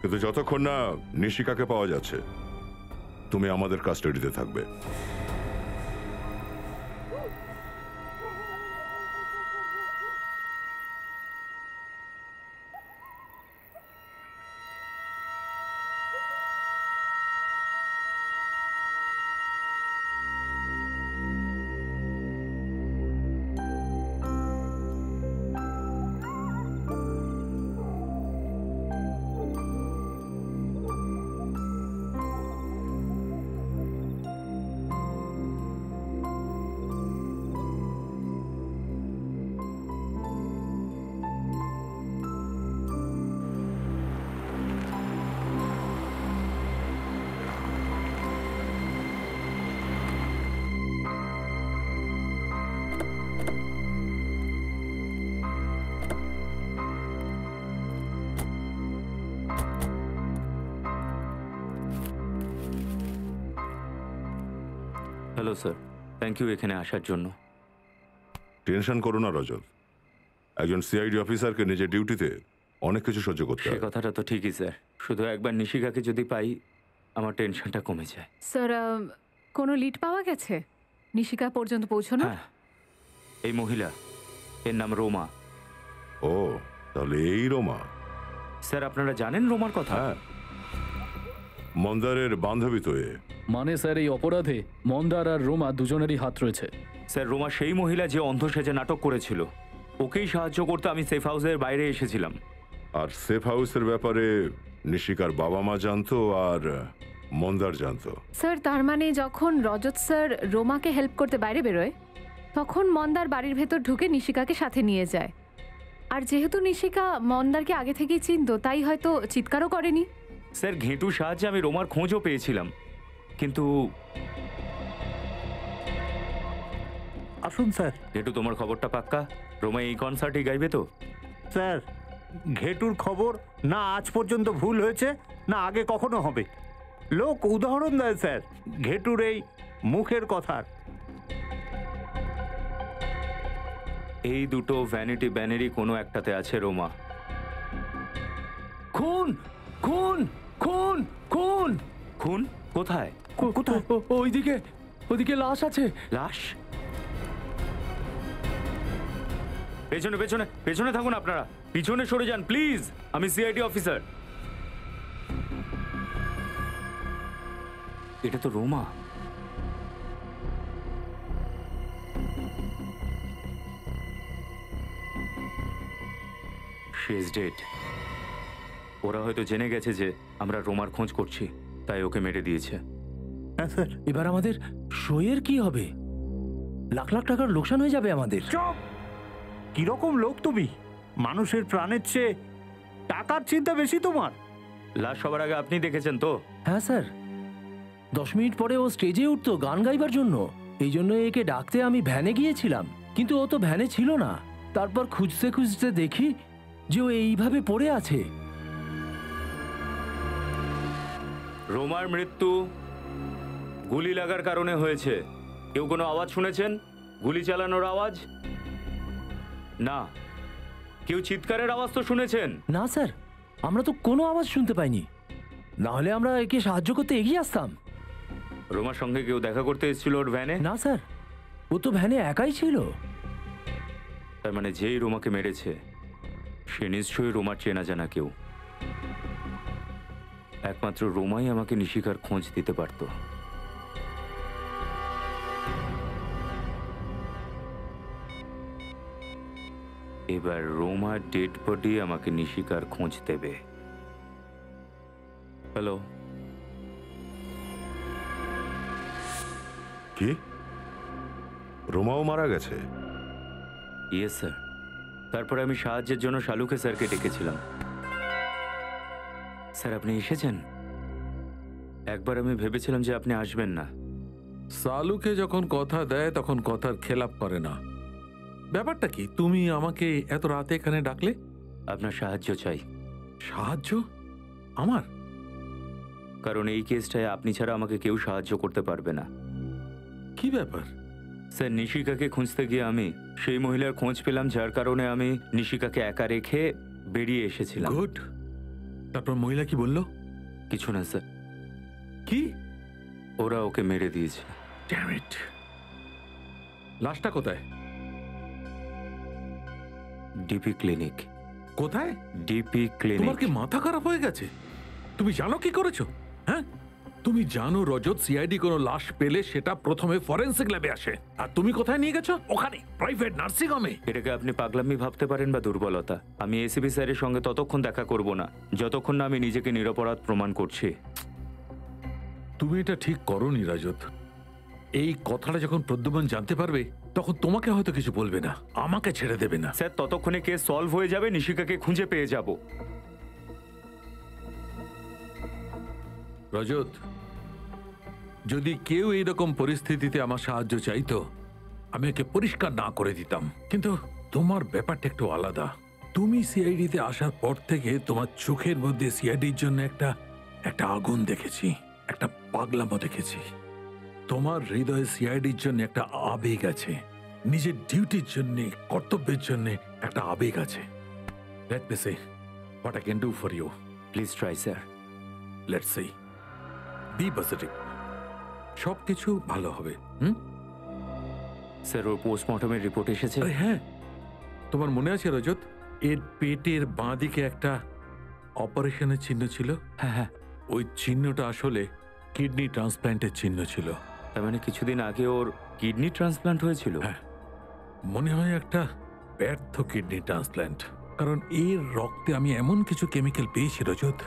কিন্তু যতক্ষণ না নিশিকাকে পাওয়া যাচ্ছে তুমি আমাদের কাস্টাডিতে থাকবে। হ্যালো স্যার, থ্যাংক ইউ এখানে আসার জন্য। টেনশন করো না রজত, একজন সিআইডি অফিসারকে নিজের ডিউটিতে অনেক কিছু সহ্য করতে সে হয়। কথাটা তো ঠিকই স্যার, শুধু একবার নিশিকাকে যদি পাই আমার টেনশনটা কমে যায়। স্যার কোনো লিড পাওয়া গেছে নিশিকা পর্যন্ত পৌঁছানো? হ্যাঁ, এই মহিলা, এর নাম রোমা। ও তাহলে এই রোমা। স্যার আপনারা জানেন রোমার কথা? হ্যাঁ, মন্দারের বান্ধবী তো এ। মানে স্যার এই অপরাধে মন্দার আর রোমা দুজনেরই হাত রয়েছে। স্যার রোমা সেই মহিলা যে অন্ধ সেজে নাটক করেছিল, ওকেই সাহায্য করতে আমি সেফ হাউসের বাইরে এসেছিলাম। আর সেফ হাউসের ব্যাপারে নিশিকার বাবা মা জানতো আর মন্দার জানতো। স্যার তার মানে যখন রজত স্যার রোমাকে হেল্প করতে বাইরে বেরোয় তখন মন্দার বাড়ির ভেতর ঢুকে নিশিকাকে সাথে নিয়ে যায়। আর যেহেতু নিশিকা মন্দারকে আগে থেকেই চিনতো তাই হয়তো চিৎকারও করেনি। স্যার ঘেঁটুর সাহায্যে আমি রোমার খোঁজও পেয়েছিলাম, কিন্তু আসুন স্যার। ঘেটু তোমার খবরটা পাক্কা? রোমা এই কনসার্টই গাইবে তো? স্যার ঘেটুর খবর না আজ পর্যন্ত ভুল হয়েছে না আগে কখনো হবে। লোক উদাহরণ দেয় স্যার ঘেটুর এই মুখের কথার। এই দুটো ভ্যানিটি ব্যানেরই কোনো একটাতে আছে রোমা। খুন খুন খুন খুন খুন কোথায়? কোথায়? ওইদিকে, ওইদিকে লাশ আছে। লাশ? পেছনে পেছনে পেছনে থাকুন আপনারা, পিছনে সরে যান প্লিজ, আমি সিআইডি অফিসার। এটা তো রোমা। শেষ ডেট। ওরা হয়তো জেনে গেছে যে আমরা রোমার খোঁজ করছি, তাই ওকে মেরে দিয়েছে। হ্যাঁ স্যার। এবার আমাদের শোয়ের কি হবে? লাখ লাখ টাকার লোকসান হয়ে যাবে আমাদের। চুপ! কিরকম লোক তুমি? মানুষের প্রাণের চেয়ে টাকার চিন্তা বেশি তোমার। লাশ সবার আগে আপনি দেখেছেন তো? হ্যাঁ স্যার, 10 মিনিট পরে ও স্টেজে উঠতো গান গাইবার জন্য। এই জন্য একে ডাকতে আমি ভ্যানে গিয়েছিলাম, কিন্তু ও তো ভ্যানে ছিল না। তারপর খুঁজতে খুঁজতে দেখি যে ও এইভাবে পড়ে আছে। রোমার মৃত্যু গুলি লাগার কারণে হয়েছে। কেউ কোনো আওয়াজ শুনেছেন? গুলি চালানোর আওয়াজ? না। কেউ চিৎকারের আওয়াজ তো শুনেছেন? না স্যার, আমরা তো কোনো আওয়াজ শুনতে পাইনি, না হলে আমরা একে সাহায্য করতে এগিয়ে আসতাম। রোমার সঙ্গে কেউ দেখা করতে এসেছিল ওর ভ্যানে? না স্যার, ও তো ভ্যানে একাই ছিল। তার মানে যেই রোমাকে মেরেছে সে নিশ্চয়ই রোমার চেনা জানা কেউ। একমাত্র রোমাই আমাকে নিশিকার খোঁজ দিতে পারত। এবার রোমা ডেড বডি আমাকে নিশিকার খোঁজ দেবে। হ্যালো, কি রোমাও মারা গেছে? Yes sir. তারপরে আমি সাহায্যের জন্য শালুকে স্যারকে ডেকেছিলাম। স্যার আপনি এসেছেন? একবার আমি ভেবেছিলাম যে আপনি আসবেন না। সালুকে যখন কথা দেয় তখন কথার খেলাপ করে না। ব্যাপারটা কি, তুমি আমাকে এত রাতে এখানে ডাকলে? আপনার সাহায্য চাই। সাহায্য? আমার? কারণ এই কেসটায় আপনি ছাড়া আমাকে কেউ সাহায্য করতে পারবে না। কি ব্যাপার? স্যার নিশিকাকে খুঁজতে গিয়ে আমি সেই মহিলার খোঁজ পেলাম, যার কারণে আমি নিশিকাকে একা রেখে বেরিয়ে এসেছিলাম। গুড। তারপর মহিলা কি বললো? কিছু না স্যার। কি? ওরা ওকে মেরে দিয়েছে। Damn it. লাশটা কোথায়? DP clinic. কোথায়? DP clinic. তোমার কি মাথা খারাপ হয়ে গেছে? তুমি জানো কি করেছো? হ্যাঁ, তুমি জানো রজত সিআইডি কোনো লাশ পেলে সেটা প্রথমে ফরেনসিক ল্যাবে আসে, আর তুমি কোথায় নিয়ে গেছো? ওখানে প্রাইভেট নার্সিং হোমে। এটাকে আপনি পাগলামি ভাবতে পারেন বা দুর্বলতা। আমি এসিপি স্যারের সঙ্গে ততক্ষণ দেখা করব না যতক্ষণ না আমি নিজেকে নিরপরাধ প্রমাণ করছি। তুমি এটা ঠিক করোনি রাজত। এই কথাটা যখন প্রদ্যুম্ন জানতে পারবে তখন তোমাকে হয়তো কিছু বলবে না, আমাকে ছেড়ে দেবে না। স্যার ততক্ষণে কেস সলভ হয়ে যাবে, নিশিকাকে খুঁজে পেয়ে যাব। রজত, যদি কেউ এইরকম পরিস্থিতিতে আমার সাহায্য চাইতো আমি একে পরিষ্কার না করে দিতাম, কিন্তু তোমার ব্যাপারটা একটু আলাদা। তুমি সিআইডিতে আসার পর থেকে তোমার চোখের মধ্যে সিআইডির জন্য একটা আগুন দেখেছি, একটা পাগলামো দেখেছি। তোমার হৃদয়ে সিআইডির জন্য একটা আবেগ আছে, নিজের ডিউটির জন্য, কর্তব্যের জন্য একটা আবেগ আছে। Let me say what I can do for you. Please try sir. Let's see. Be positive, সবকিছু ভালো হবে। স্যার ওর পোস্টমর্টমের রিপোর্ট এসেছে? হ্যাঁ, তোমার মনে আছে রজত, এর পেটের বাঁ দিকে একটা অপারেশনের চিহ্ন ছিল? হ্যাঁ হ্যাঁ। ওই চিহ্নটা আসলে কিডনি ট্রান্সপ্ল্যান্টের চিহ্ন ছিল। তার মানে কিছুদিন আগে ওর কিডনি ট্রান্সপ্ল্যান্ট হয়েছিল? হ্যাঁ, মনে হয় একটা ব্যর্থ কিডনি ট্রান্সপ্ল্যান্ট। কারণ এর রক্তে আমি এমন কিছু কেমিক্যাল পেয়েছি রজত,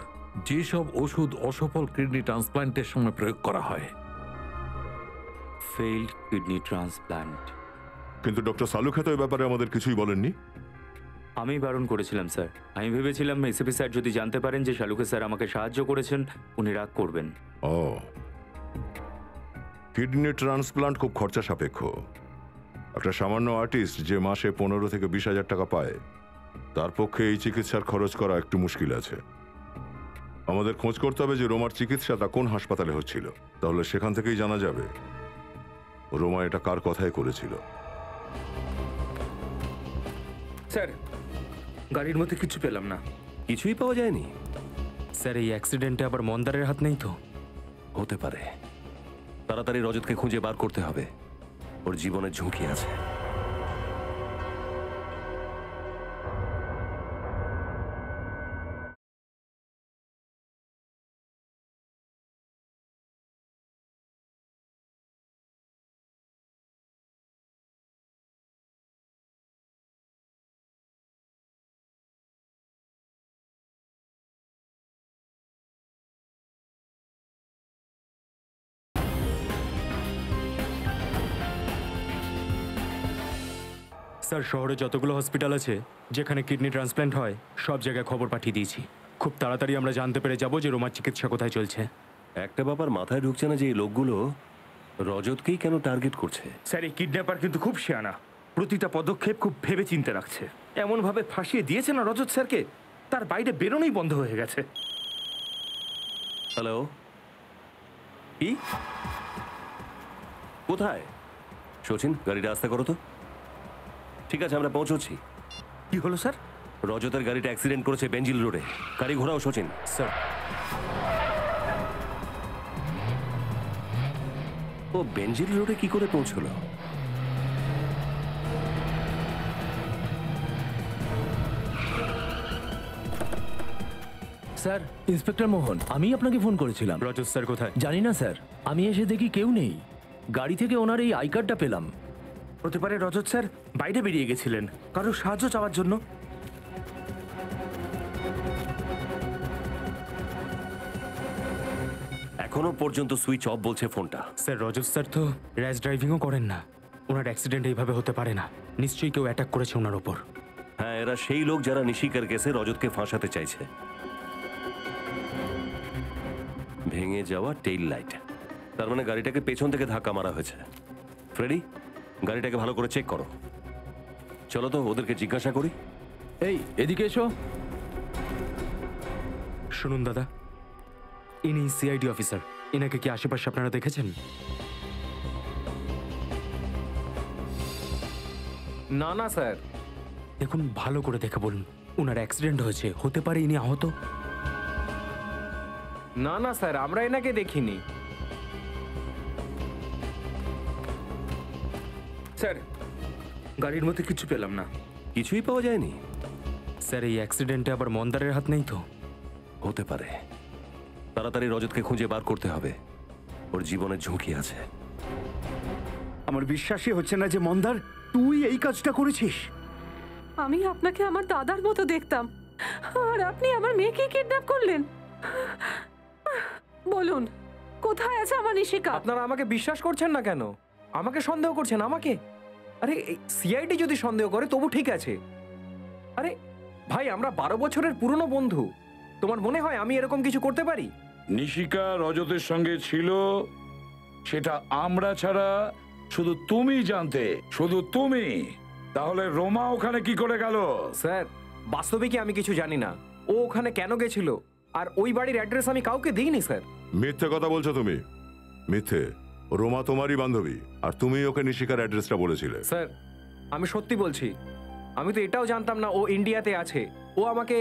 যেসব ওষুধ অসফল কিডনি ট্রান্সপ্ল্যান্টের সময় প্রয়োগ করা হয়। Failed kidney transplant. কিন্তু ডক্টর সালুখা তো এই ব্যাপারে আমাদের কিছুই বলেননি। আমি বারণ করেছিলাম স্যার। আমি ভেবেছিলাম এসিপি স্যার যদি জানতে পারেন যে শালুকে স্যার আমাকে সাহায্য করেছেন উনি রাগ করবেন। ও, কিডনি ট্রান্সপ্লান্ট খুব খরচা সাপেক্ষ। একটা সামান্য আর্টিস্ট যে মাসে 15 থেকে 20,000 টাকা পায়, তার পক্ষে এই চিকিৎসার খরচ করা একটু মুশকিল আছে। আমাদের খোঁজ করতে হবে যে রোমার চিকিৎসাটা কোন হাসপাতালে হচ্ছিল, তাহলে সেখান থেকেই জানা যাবে রোমা এটা কার কথায় করেছিল। স্যার, গাড়ির মধ্যে কিছু পেলাম না। কিছুই পাওয়া যায়নি? স্যার এই অ্যাক্সিডেন্টে আবার মন্দারের হাত নেই তো? হতে পারে। তাড়াতাড়ি রজতকে খুঁজে বার করতে হবে, ওর জীবনের ঝুঁকি আছে। স্যার শহরে যতগুলো হসপিটাল আছে যেখানে কিডনি ট্রান্সপ্ল্যান্ট হয় সব জায়গায় খবর পাঠিয়ে দিয়েছি। খুব তাড়াতাড়ি আমরা জানতে পেরে যাব যে রোমার চিকিৎসা কোথায় চলছে। একটা ব্যাপার মাথায় ঢুকছে না যে এই লোকগুলো রজতকেই কেন টার্গেট করছে। স্যার এই কিডন্যাপার কিন্তু খুব শিয়ানা, প্রতিটা পদক্ষেপ খুব ভেবে চিন্তে রাখছে। এমনভাবে ফাঁসিয়ে দিয়েছে না রজত স্যারকে, তার বাইরে বেরোনোই বন্ধ হয়ে গেছে। হ্যালো, কি কোথায়? সচিন, গাড়িটা আস্তে করো তো। ঠিক আছে, আমরা পৌঁছচ্ছি। কি হলো স্যার? রজতের গাড়িটা অ্যাক্সিডেন্ট করেছে বেঞ্জিল রোডে। গাড়ি ঘোরাও সচিন। স্যার। ও বেঞ্জিল রোডে কি করে পৌঁছলো? স্যার, ইন্সপেক্টর মোহন, আমি আপনাকে ফোন করেছিলাম। রজত স্যার কোথায়? জানি না স্যার, আমি এসে দেখি কেউ নেই। গাড়ি থেকে ওনার এই আই কার্ডটা পেলাম। হতে পারে রজত স্যার বাইরে বেরিয়ে গেছিলেন কারো সাহায্য চাওয়ার জন্য। এখনো পর্যন্ত সুইচ অফ বলছে ফোনটা। স্যার রজত স্যার তো র্যাশ ড্রাইভিংও করেন না, ওনার অ্যাক্সিডেন্ট এইভাবে হতে পারে না, নিশ্চয়ই কেউ অ্যাটাক করেছে ওনার ওপর। হ্যাঁ, এরা সেই লোক যারা নিশিকার কেসে রজতকে ফাঁসাতে চাইছে। ভেঙে যাওয়া টেইল লাইট, তার মানে গাড়িটাকে পেছন থেকে ধাক্কা মারা হয়েছে। ফ্রেডি, গাড়িটাকে ভালো করে চেক করো। চলো তো ওদেরকে জিজ্ঞাসা করি। এই এদিকে এসো। শুনুন দাদা, ইনি সিআইডি অফিসার, এনাকে কি আশেপাশে আপনারা দেখেছেন? না না স্যার। দেখুন, ভালো করে দেখে বলুন, ওনার অ্যাক্সিডেন্ট হয়েছে, হতে পারে ইনি আহত। না না স্যার, আমরা এনাকে দেখিনি। স্যার, গাড়ির মধ্যে কিছু পেলাম না। কিছুই পাওয়া যায়নি? স্যার, এই অ্যাক্সিডেন্টে আবার মন্দারের হাত নেই তো? হতে পারে। তাড়াতাড়ি রজতকে খুঁজে বার করতে হবে, ওর জীবনের ঝুঁকি আছে। আমার বিশ্বাসই হচ্ছে না যে মন্দার তুই এই কাজটা করেছিস। আমি আপনাকে আমার দাদার মতো দেখতাম, আর আপনি আমার মেয়েকে কিডন্যাপ করলেন। বলুন, কোথায় আছে আমার নিশিকা? আপনারা আমাকে বিশ্বাস করছেন না কেন? আমাকে সন্দেহ করছেন? আমাকে? আরে সিআইডি যদি সন্দেহ করে তবু ঠিক আছে। আরে ভাই, আমরা 12 বছরের পুরনো বন্ধু। তোমার মনে হয় আমি এরকম কিছু করতে পারি? নিশিকা রজতের সঙ্গে ছিল, সেটা আমরা ছাড়া শুধু তুমি জানতে, শুধু তুমি। তাহলে রোমা ওখানে কি করে গেল? স্যার, বাস্তবে কি আমি কিছু জানি না। ও ওখানে কেন গেছিল আর ওই বাড়ির অ্যাড্রেস আমি কাউকে দিইনি স্যার। মিথ্যে কথা বলছো তুমি, মিথ্যে। রোমা তোমারই বান্ধবী, আর তুমি ওকে নিশিকার অ্যাড্রেসটা বলেছিলে। স্যার, আমি সত্যি বলছি, আমি তো এটাও জানতাম না ও ইন্ডিয়াতে আছে। ও আমাকে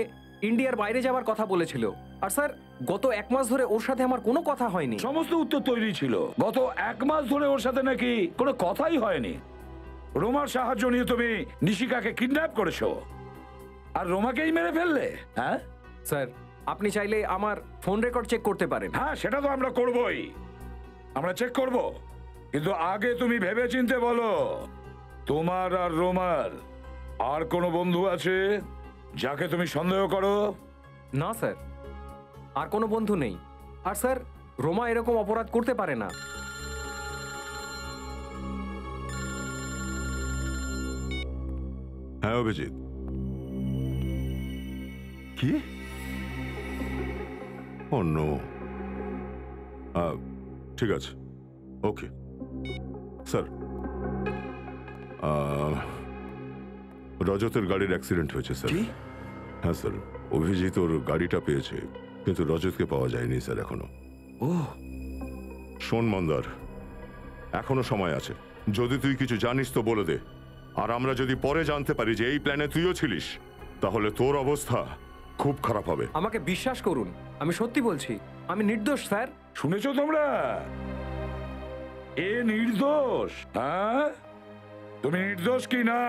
ইন্ডিয়ার বাইরে যাওয়ার কথা বলেছিল। আর স্যার, গত 1 মাস ধরে ওর সাথে আমার কোনো কথা হয়নি। সমস্ত উত্তর তৈরি ছিল। গত 1 মাস ধরে ওর সাথে নাকি কোনো কথাই হয়নি। রোমার সাহায্য নিয়ে তুমি নিশিকাকে কিডন্যাপ করেছো, আর রোমাকেই মেরে ফেললে। হ্যাঁ স্যার, আপনি চাইলে আমার ফোন রেকর্ড চেক করতে পারেন। হ্যাঁ, সেটা তো আমরা করবই, আমরা চেক করব। কিন্তু আগে তুমি ভেবেচিন্তে বলো, তোমার আর রোমার আর কোনো বন্ধু আছে যাকে তুমি সন্দেহ করো? না স্যার, আর কোনো বন্ধু নেই। আর স্যার, রোমা এরকম অপরাধ করতে পারে না। হ্যাঁ অভিজিৎ। কি? ও নো। ঠিক আছে, ওকে স্যার। রজতের গাড়ির অ্যাক্সিডেন্ট হয়েছে স্যার। হ্যাঁ স্যার, অভিজিৎ ওর গাড়িটা পেয়েছে, কিন্তু রজতকে পাওয়া যায়নি স্যার এখনো। ও শোন মন্দার, এখনো সময় আছে। যদি তুই কিছু জানিস তো বলে দে। আর আমরা যদি পরে জানতে পারি যে এই প্ল্যানে তুইও ছিলিস, তাহলে তোর অবস্থা খুব খারাপ হবে। আমাকে বিশ্বাস করুন, আমি সত্যি বলছি, আমি নির্দোষ স্যার। শুনেছো তোমরা? এ নির্দোষ। হ্যাঁ, তুমি নির্দোষ কি না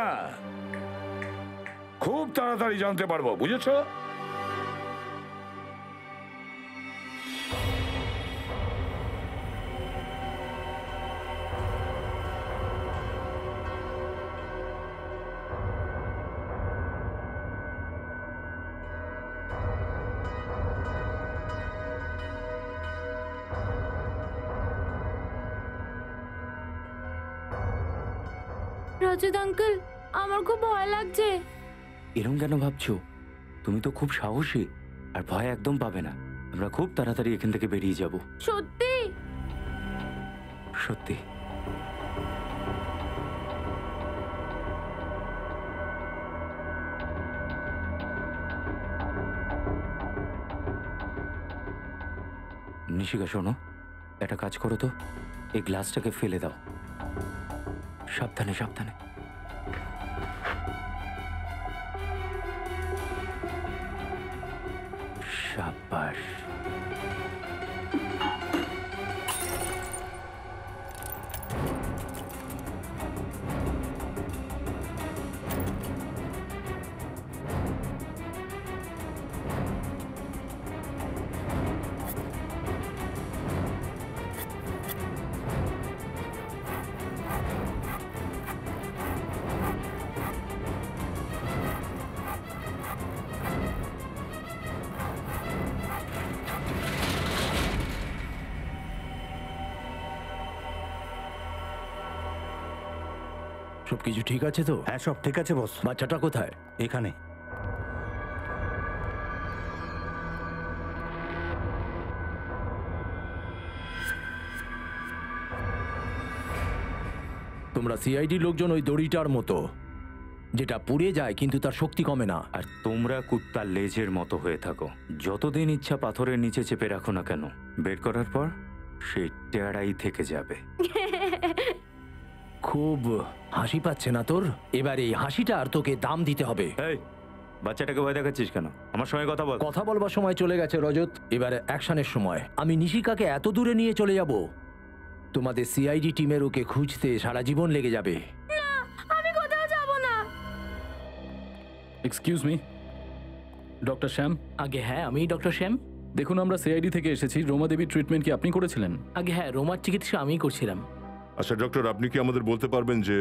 খুব তাড়াতাড়ি জানতে পারবো, বুঝেছো? রজত আঙ্কেল, আমার খুব ভয় লাগছে। এরম কেন ভাবছো? তুমি তো খুব সাহসী, আর ভয় একদম পাবে না। আমরা খুব তাড়াতাড়ি এখান থেকে বেরিয়ে যাব। সত্যি? সত্যি। নিশিকা শোনো, একটা কাজ করো তো, এই গ্লাসটাকে ফেলে দাও। সাবধানে সাবধানে। সাবাস। সবকিছু ঠিক আছে তো? হ্যাঁ সব ঠিক আছে বস। বাচ্চাটা কোথায়? এখানে। তোমরা সিআইডি লোকজন ওই দড়িটার মতো, যেটা পুড়ে যায় কিন্তু তার শক্তি কমে না। আর তোমরা কুত্তার লেজের মতো হয়ে থাকো। যতদিন ইচ্ছা পাথরের নিচে চেপে রাখো না কেন, বের করার পর সে টেরাই থেকে যাবে। খুব হাসি পাচ্ছে না তোর? এবার এই হাসিটা আর তোকে দাম দিতে হবে। এই বাচ্চাটাকে ভয় দেখাচ্ছিস কেন? আমার সঙ্গে কথা বল। কথা বলবার সময় চলে গেছে রজত, এবারে অ্যাকশনের সময়। আমি নিশিকাকে এত দূরে নিয়ে চলে যাব, তোমাদের সিআইডি টিমের ওকে খুঁজতে সারা জীবন লেগে যাবে। আমি কোথাও যাব না। এক্সকিউজ মি, ডক্টর শ্যাম। আগে হ্যাঁ, আমি ডক্টর শ্যাম। দেখুন, আমরা সিআইডি থেকে এসেছি। রোমা দেবীর ট্রিটমেন্ট কি আপনি করেছিলেন? আগে হ্যাঁ, রোমার চিকিৎসা আমিই করছিলাম। আচ্ছা ডক্টর, আপনি কি আমাদের বলতে পারবেন যে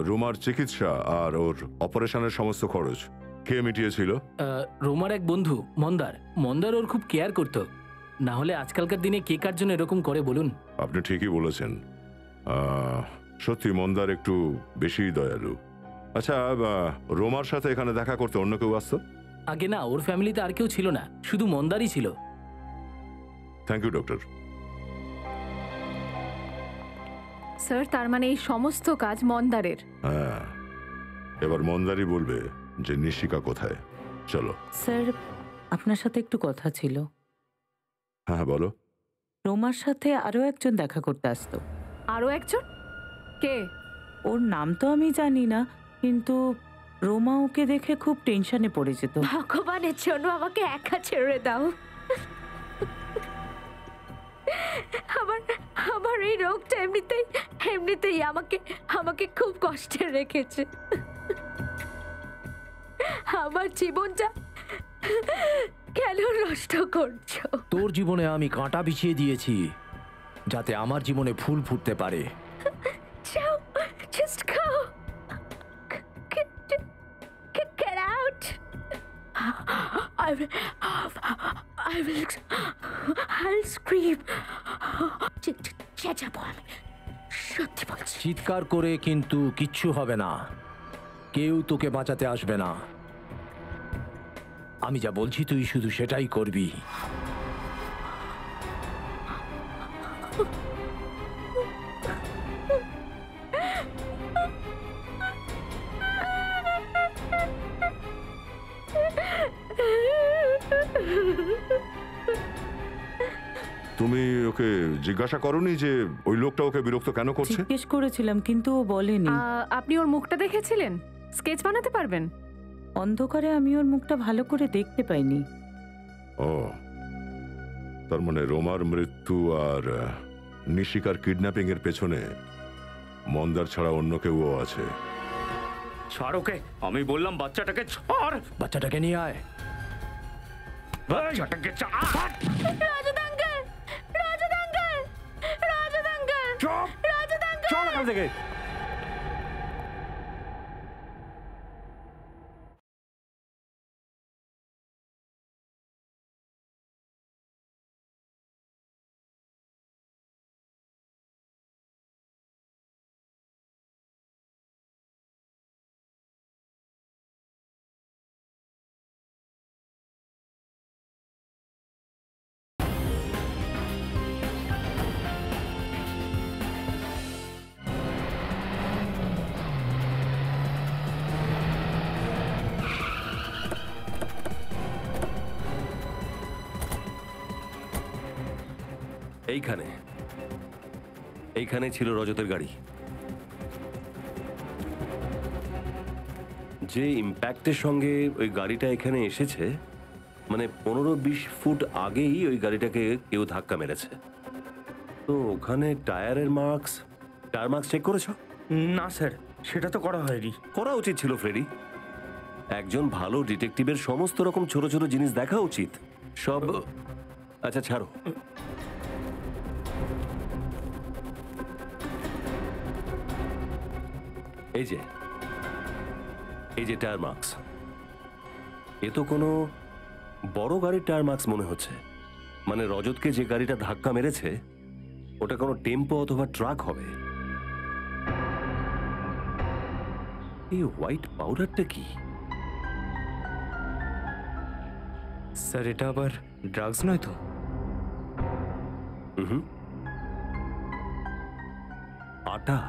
রোমার চিকিৎসা আর ওর অপারেশনের সমস্ত খরচ কে মিটিয়েছিল? রোমার এক বন্ধু মন্দার ওর খুব কেয়ার করতো। না হলে আজকালকার দিনে কে কার জন্য এরকম করে বলুন? আপনি ঠিকই বলেছেন, সত্যি মন্দার একটু বেশি দয়ালু। আচ্ছা, রোমার সাথে এখানে দেখা করতে অন্য কেউ আসতো? আগে না, ওর ফ্যামিলিতে আর কেউ ছিল না, শুধু মন্দারই ছিল। Thank you doctor. স্যার, তার মানে এই সমস্ত কাজ মন্দারের? হ্যাঁ, এবার মন্দারই বলবে যে নিশিকা কোথায়। চলো। স্যার, আপনার সাথে একটু কথা ছিল। হ্যাঁ বলো। রোমার সাথে আরো একজন দেখা করতে আসতো। আরো একজন? কে? ওর নাম তো আমি জানি না, কিন্তু রোমা ওকে দেখে খুব টেনশনে পড়ে যেত। ভগবানের জন্য আমাকে একা ছেড়ে দাও। আমার এই রোগটা এমনিতেই আমাকে খুব কষ্টে রেখেছে। আমার জীবনটা কেন নষ্ট করছো? তোর জীবনে আমি কাঁটা বিছিয়ে দিয়েছি যাতে আমার জীবনে ফুল ফুটতে পারে। যাও, just go. Get out. I'll scream. চেঁচাবো আমি, সত্যি বলছি। চিৎকার করে কিন্তু কিচ্ছু হবে না, কেউ তোকে বাঁচাতে আসবে না। আমি যা বলছি তুই শুধু সেটাই করবি। তুমি ওকে জিজ্ঞাসা করোনি যে ওই লোকটা ওকে বিরক্ত কেন করছে? জিজ্ঞেস করেছিলাম কিন্তু ও বলেনি। আপনি ওর মুখটা দেখেছিলেন? স্কেচ বানাতে পারবেন? অন্ধকারে আমি ওর মুখটা ভালো করে দেখতে পাইনি। ও, তার মানে রোমার মৃত্যু আর নিশিকার কিডন্যাপিং এর পেছনে মন্দার ছাড়া অন্য কেউ আছে। ছাড় ওকে, আমি বললাম বাচ্চাটাকে ছাড়। বাচ্চাটাকে নিয়ে আয়। বাচ্চাটাকে ছাড়। রাজদ আঙ্কেল, রাজদ আঙ্কেল, রাজদ আঙ্কেল, চুপ, রাজদ আঙ্কেল, চল এখান থেকে। এইখানে ছিল রজতের গাড়ি। যে ইম্প্যাক্টের সঙ্গে ওই গাড়িটা এখানে এসেছে, মানে 15-20 ফুট আগেই ওই গাড়িটাকে কেউ ধাক্কা মেরেছে। তো ওখানে টায়ার মার্কস চেক করেছো? না স্যার, সেটা তো করা হয়নি। করা উচিত ছিল ফ্রেডি। একজন ভালো ডিটেকটিভের সমস্ত রকম ছোট ছোট জিনিস দেখা উচিত। সব আচ্ছা ছাড়ো, এই যে টায়ার মার্কস, এ তো কোনো বড় গাড়ির টায়ার মার্কস মনে হচ্ছে। মানে রজতকে যে গাড়িটা ধাক্কা মেরেছে ওটা কোনো টেম্পো অথবা ট্রাক হবে। এই হোয়াইট পাউডারটা কি? স্যার এটা আবার ড্রাগস নয় তো? হুম, আটা।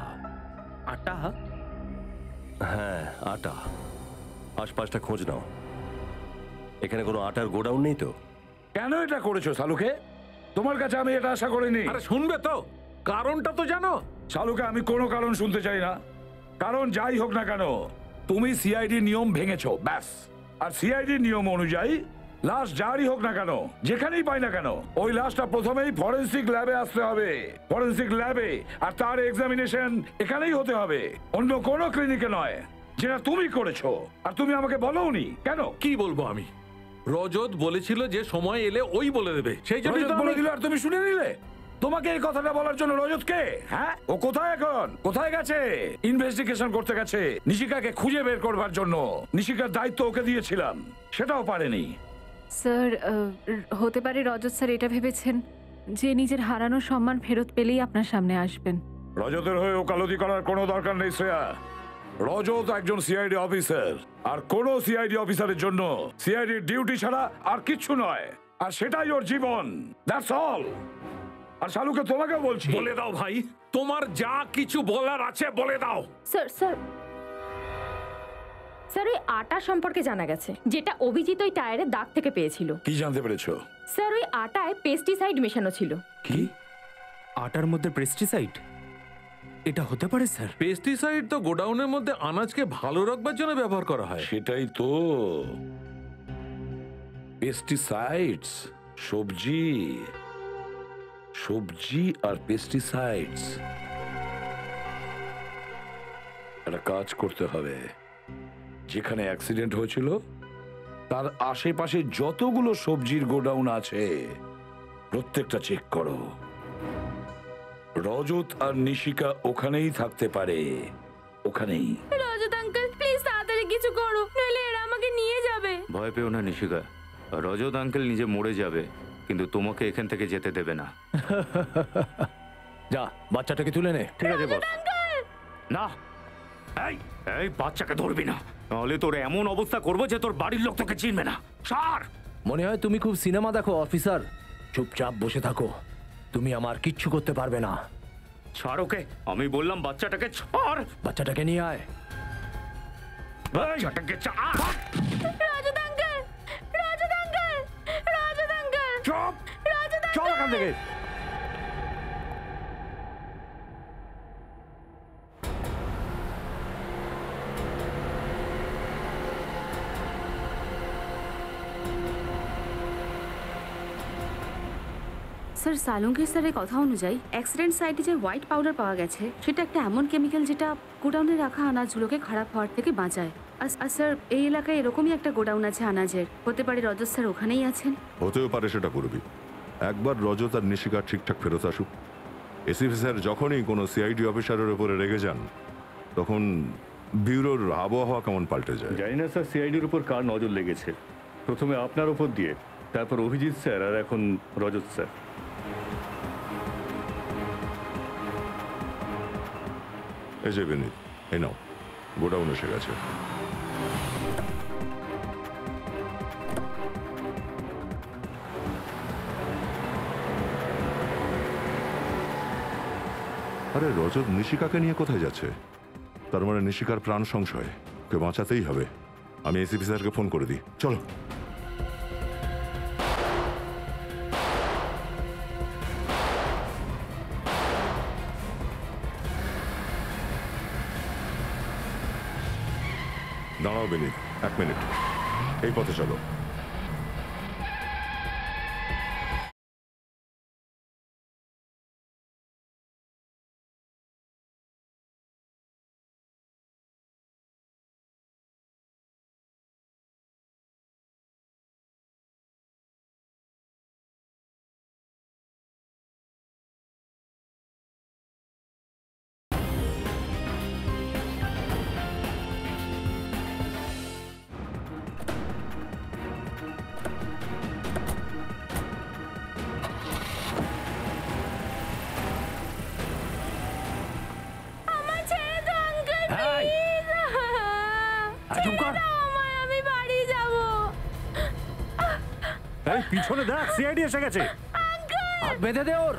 আটা? হ্যাঁ, আটা। আশপাশটা খোঁজ নাও, এখানে কোনো আটার গোডাউন নেই তো? কেন এটা করেছো শালুকে? তোমার কাছে আমি এটা আশা করিনি। আরে শুনবে তো, কারণটা তো জানো। শালুকে, আমি কোনো কারণ শুনতে চাই না। কারণ যাই হোক না কেন, তুমি সিআইডি নিয়ম ভেঙেছো, ব্যাস। আর সিআইডি নিয়ম অনুযায়ী লাশ যারই হোক না কেন, যেখানেই পাই না কেন, ওই লাশটা প্রথমেই ফরেনসিক ল্যাবে আসতে হবে, ফরেনসিক ল্যাবে। আর তার এক্সামিনেশন এখানেই হতে হবে, অন্য কোনো ক্লিনিকে নয়, যেটা তুমি করেছো। আর তুমি আমাকে বলোনি কেন? কি বলবো আমি? রজত বলেছিল যে সময় এলে ওই বলে দেবে, সেই জন্য রজত বলে দিল আর তুমি শুনে নিলে? তোমাকে এই কথাটা বলার জন্য রজত কে? হ্যাঁ, ও কোথায় এখন? কোথায় গেছে? ইনভেস্টিগেশন করতে গেছে নিশিকাকে খুঁজে বের করবার জন্য। নিশিকার দায়িত্ব ওকে দিয়েছিলাম, সেটাও পারেনি। স্যার, হতে পারে রজত স্যার এটা ভেবেছেন যে নিজের হারানো সম্মান ফেরত পেলেই আপনার সামনে আসবেন। রজতের হয়ে ওকালতি করার কোনো দরকার নেই শ্রেয়া। রজত একজন সিআইডি অফিসার, আর কোনো সিআইডি অফিসারের জন্য সিআইডির ডিউটি ছাড়া আর কিচ্ছু নয়। আর সেটাই ওর জীবন, দ্যাটস অল। আর শালুকে তোমাকে বলছি, বলে দাও ভাই, তোমার যা কিছু বলার আছে বলে দাও। স্যার স্যার স্যার, ওই আটা সম্পর্কে জানা গেছে, যেটা অভিজিৎ ওই টায়ারের দাগ থেকে পেয়েছিল। কি জানতে পেরেছো? স্যার, ওই আটায় পেস্টিসাইড মেশানো ছিল। কি? আটার মধ্যে পেস্টিসাইড? এটা হতে পারে স্যার? পেস্টিসাইড তো গোডাউনের মধ্যে আনাজকে ভালো রাখবার জন্য ব্যবহার করা হয়। সেটাই তো, পেস্টিসাইডস। সবজি, সবজি আর পেস্টিসাইডস। একটা কাজ করতে হবে, যেখানে অ্যাক্সিডেন্ট হয়েছিল তার আশেপাশে যতগুলো সবজির গোডাউন আছে প্রত্যেকটা চেক করো। রজত আর নিশিকা ওখানেই থাকতে পারে, ওখানেই। রজত আঙ্কেল, প্লিজ তাড়াতাড়ি কিছু করো, নইলে এরা আমাকে নিয়ে যাবে। ভয় পেও না নিশিকা, রজত আঙ্কেল নিজে মরে যাবে, কিন্তু তোমাকে এখান থেকে যেতে দেবে না। যা, বাচ্চাটাকে তুলে নে। ঠিক আছে বস। না, এই এই বাচ্চাকে ধরবি না, নাহলে তোর এমন অবস্থা করবো যে তোর বাড়ির লোক তোকে চিনবে না। স্যার, মনে হয় তুমি খুব সিনেমা দেখো অফিসার। চুপচাপ বসে থাকো, তুমি আমার কিচ্ছু করতে পারবে না। ছাড় ওকে, আমি বললাম বাচ্চাটাকে ছাড়। বাচ্চাটাকে নিয়ে আয়। বাচ্চাটাকে ছাড়। রজত আঙ্কেল, রজত আঙ্কেল, রজত আঙ্কেল, চুপ, রজত আঙ্কেল, চল এখান থেকে। স্যার, সালুঙ্কের স্যারের কথা অনুযায়ী অ্যাক্সিডেন্ট সাইটে যে হোয়াইট পাউডার পাওয়া গেছে সেটা একটা এমন কেমিক্যাল যেটা গোডাউনে রাখা আনাজগুলোকে খারাপ হওয়ার থেকে বাঁচায়। আর স্যার, এই এলাকায় এরকমই একটা গোডাউন আছে আনাজের, হতে পারে রজত স্যার ওখানেই আছেন। হতেও পারে, সেটা করবি। একবার রজত আর নিশিকা ঠিকঠাক ফেরত আসুক। এসিপি স্যার যখনই কোনো সিআইডি অফিসারের উপরে রেগে যান, তখন ব্যুরোর আবহাওয়া কেমন পাল্টে যায়। জানি না স্যার সিআইডির উপর কার নজর লেগেছে, প্রথমে আপনার উপর দিয়ে, তারপর অভিজিৎ স্যার, আর এখন রজত স্যার। এই যে বিনীত, এই নাও, গোডাউন এসে গেছে। আরে রজত নিশিকাকে নিয়ে কোথায় যাচ্ছে? তার মানে নিশিকার প্রাণ সংশয়, ওকে বাঁচাতেই হবে। আমি এসিপি স্যারকে ফোন করে দিই, চলো। দাঁড়াও বিনীত, 1 মিনিট, এই পথে চলো। পিছনে দেখ, সিআইডি এসে গেছে। হাত বেঁধে দে ওর।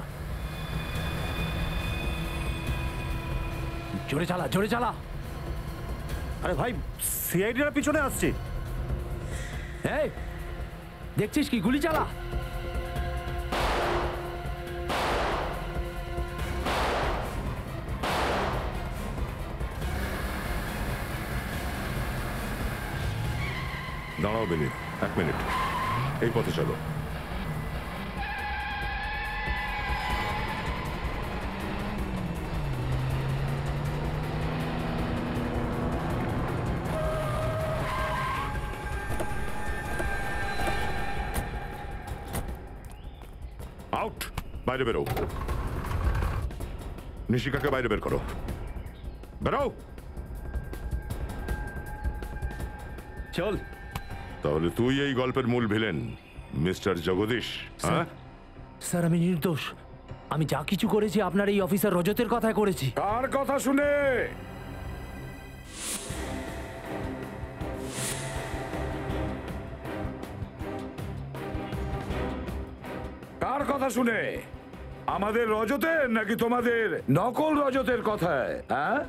জোরে চালা, জোরে চালা। আরে ভাই, সিআইডিরা পিছনে আসছে। এই দেখছিস কি? গুলি চালা। দাঁড়াও বিনীত, 1 মিনিট। এই পথে চলো। আউট, বাইরে বেরো। নিশিকাকে বাইরে বের করো। বেরো। চল। তাহলে তুই এই গল্পের মূল ভিলেন, মিস্টার জগদীশ? হ্যাঁ স্যার, আমি নির্দোষ। আমি যা কিছু করেছি আপনার এই অফিসার রজতের কথায় করেছি। কার কথা শুনে? কার কথা শুনে? আমাদের রজতের নাকি তোমাদের নকল রজতের কথায়? হ্যাঁ,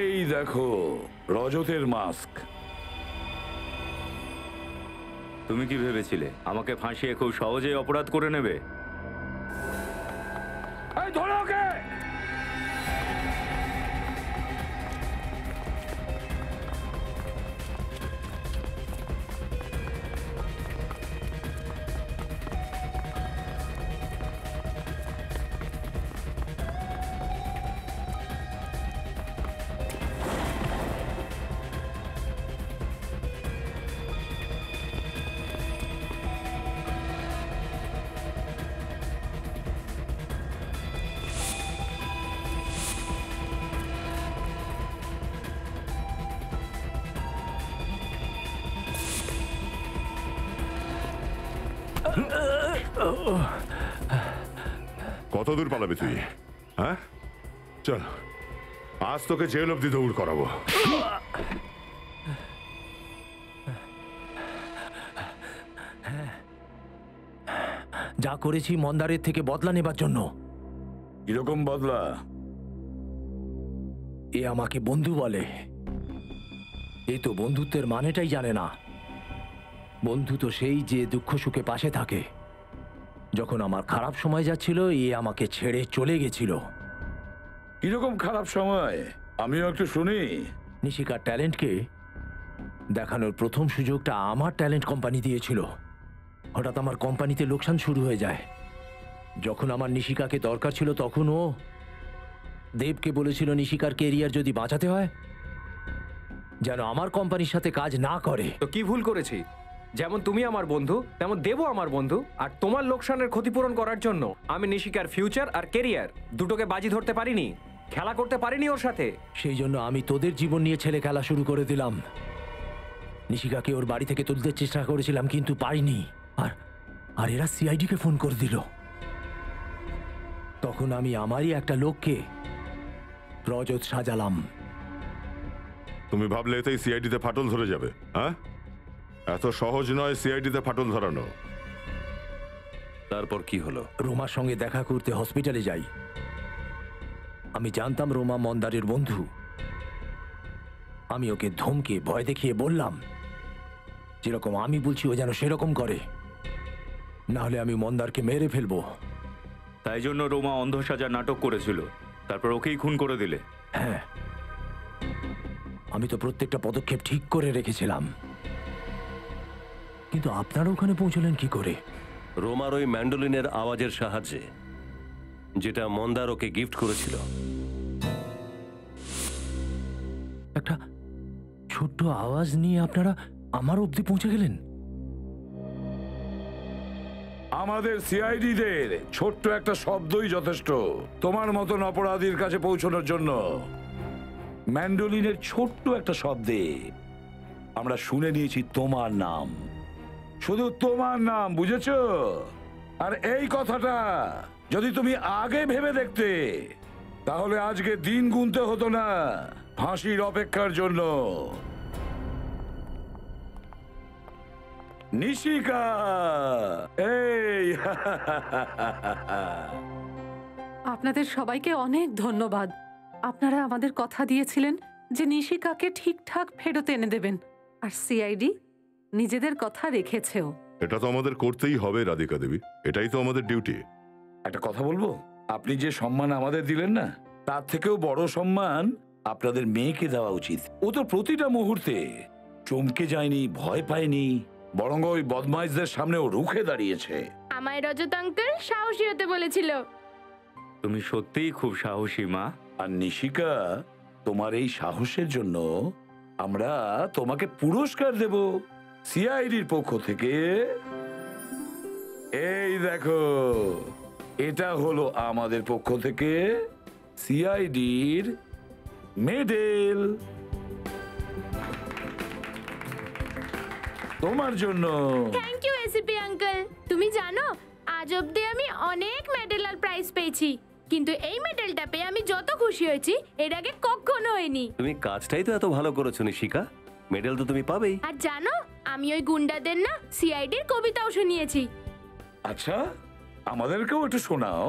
এই দেখো রজতের মাস্ক। তুমি কি ভেবেছিলে আমাকে ফাঁসিয়ে খুব সহজেই অপরাধ করে নেবে? এই ধরো ওকে। কত দূর পালাবি তুই? হ্যাঁ, চল, আজ তোকে জেল অব্দি দৌড় করাবো। যা করেছি মন্দারের থেকে বদলা নেবার জন্য। কিরকম বদলা? এ আমাকে বন্ধু বলে। এ তো বন্ধুত্বের মানেটাই জানে না। বন্ধু তো সেই যে দুঃখ সুখে পাশে থাকে। যখন আমার খারাপ সময় যাচ্ছিল, এ আমাকে ছেড়ে চলে গেছিল। কিরকম খারাপ সময়? আমিও একটু শুনি। নিশিকার ট্যালেন্টকে দেখানোর প্রথম সুযোগটা আমার ট্যালেন্ট কোম্পানি দিয়েছিল। হঠাৎ আমার কোম্পানিতে লোকসান শুরু হয়ে যায়। যখন আমার নিশিকাকে দরকার ছিল, তখন ও দেবকে বলেছিল নিশিকার কেরিয়ার যদি বাঁচাতে হয়, যেন আমার কোম্পানির সাথে কাজ না করে। তো কি ভুল করেছি? যেমন তুমি আমার বন্ধু, তেমন দেবও আমার বন্ধু। আর তোমার লোকসানের ক্ষতিপূরণ করার জন্য আমি নিশিকার ফিউচার আর কেরিয়ার দুটোকে বাজি ধরতে পারিনি, খেলা করতে পারিনি ওর সাথে। সেই জন্য আমি তোদের জীবন নিয়ে ছেলে খেলা শুরু করে দিলাম। নিশিকাকে ওর বাড়ি থেকে তুলতে চেষ্টা করেছিলাম, কিন্তু পারিনি। আর এরা সিআইডিকে ফোন করে দিল। তখন আমি আমারই একটা লোককে রজত সাজালাম। তুমি ভাবলে এতেই সিআইডিতে ফাটল ধরে যাবে? হ্যাঁ, এত সহজ নয় সিআইডিতে ফাটল ধরানো। তারপর কি হলো? রোমার সঙ্গে দেখা করতে হসপিটালে যাই। আমি জানতাম রোমা মন্দারের বন্ধু। আমি ওকে ধমকে ভয় দেখিয়ে বললাম, যেরকম আমি বলছি ও যেন সেরকম করে, না হলে আমি মন্দারকে মেরে ফেলবো। তাই জন্য রোমা অন্ধ সাজার নাটক করেছিল, তারপর ওকেই খুন করে দিলে? হ্যাঁ, আমি তো প্রত্যেকটা পদক্ষেপ ঠিক করে রেখেছিলাম। কিন্তু আপনারা ওখানে পৌঁছলেন কি করে? রোমার ওই ম্যান্ডোলিনের আওয়াজের সাহায্যে, যেটা মন্দার ওকে গিফট করেছিল। একটা ছোট্ট আওয়াজ নিয়ে আপনারা আমার অবধি পৌঁছে গেলেন? আমাদের সিআইডিদের ছোট্ট একটা শব্দই যথেষ্ট তোমার মতন অপরাধীর কাছে পৌঁছানোর জন্য। ম্যান্ডোলিনের ছোট্ট একটা শব্দে আমরা শুনে নিয়েছি তোমার নাম, শুধু তোমার নাম, বুঝেছো? আর এই কথাটা যদি তুমি আগে ভেবে দেখতে তাহলে আজকে দিন গুনতে হতো না ফাঁসির অপেক্ষার জন্য। নিশিকা, এই আপনাদের সবাইকে অনেক ধন্যবাদ। আপনারা আমাদের কথা দিয়েছিলেন যে নিশিকাকে ঠিকঠাক ফেরত এনে দেবেন, আর সিআইডি নিজেদের কথা রেখেছেও। এটা তো আমাদের করতেই হবে রাধিকা দেবী, এটাই তো আমাদের ডিউটি। একটা কথা বলবো, আপনি যে সম্মান আমাদের দিলেন না, তার থেকেও বড় সম্মান আপনাদের মেয়েকে দেওয়া উচিত। ও তো প্রতিটা মুহূর্তে চমকে যায়নি, ভয় পায়নি, বরং ওই বদমাইশদের সামনেও রুখে দাঁড়িয়েছে। আমায় রজত আঙ্কেল সাহসী হতে বলেছিল। তুমি সত্যিই খুব সাহসী মা। আর নিশিকা, তোমার এই সাহসের জন্য আমরা তোমাকে পুরস্কার দেব সিআইডির পক্ষ থেকে। এই দেখো, এটা হলো আমাদের পক্ষ থেকে সিআইডির মেডেল তোমার জন্য। Thank you ACP uncle. তুমি জানো, আজ অব্দি আমি অনেক মেডেল আর প্রাইজ পেয়েছি, কিন্তু এই মেডেলটা পেয়ে আমি যত খুশি হয়েছি এর আগে কখনো হয়নি। তুমি কাজটাই তো এত ভালো করেছো নিশিকা, মেডেল তো তুমি পাবেই। আর জানো, আমি ওই গুন্ডাদের না সিআইডির কবিতাও শুনিয়েছি। আচ্ছা, আমাদেরকেও একটু শোনাও।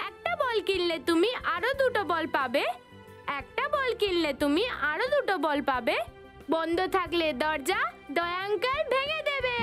একটা বল কিনলে তুমি আরো দুটো বল পাবে, একটা বল কিনলে তুমি আরো দুটো বল পাবে, বন্ধ থাকলে দরজা দয়া আঙ্কেল ভেঙে দেবে।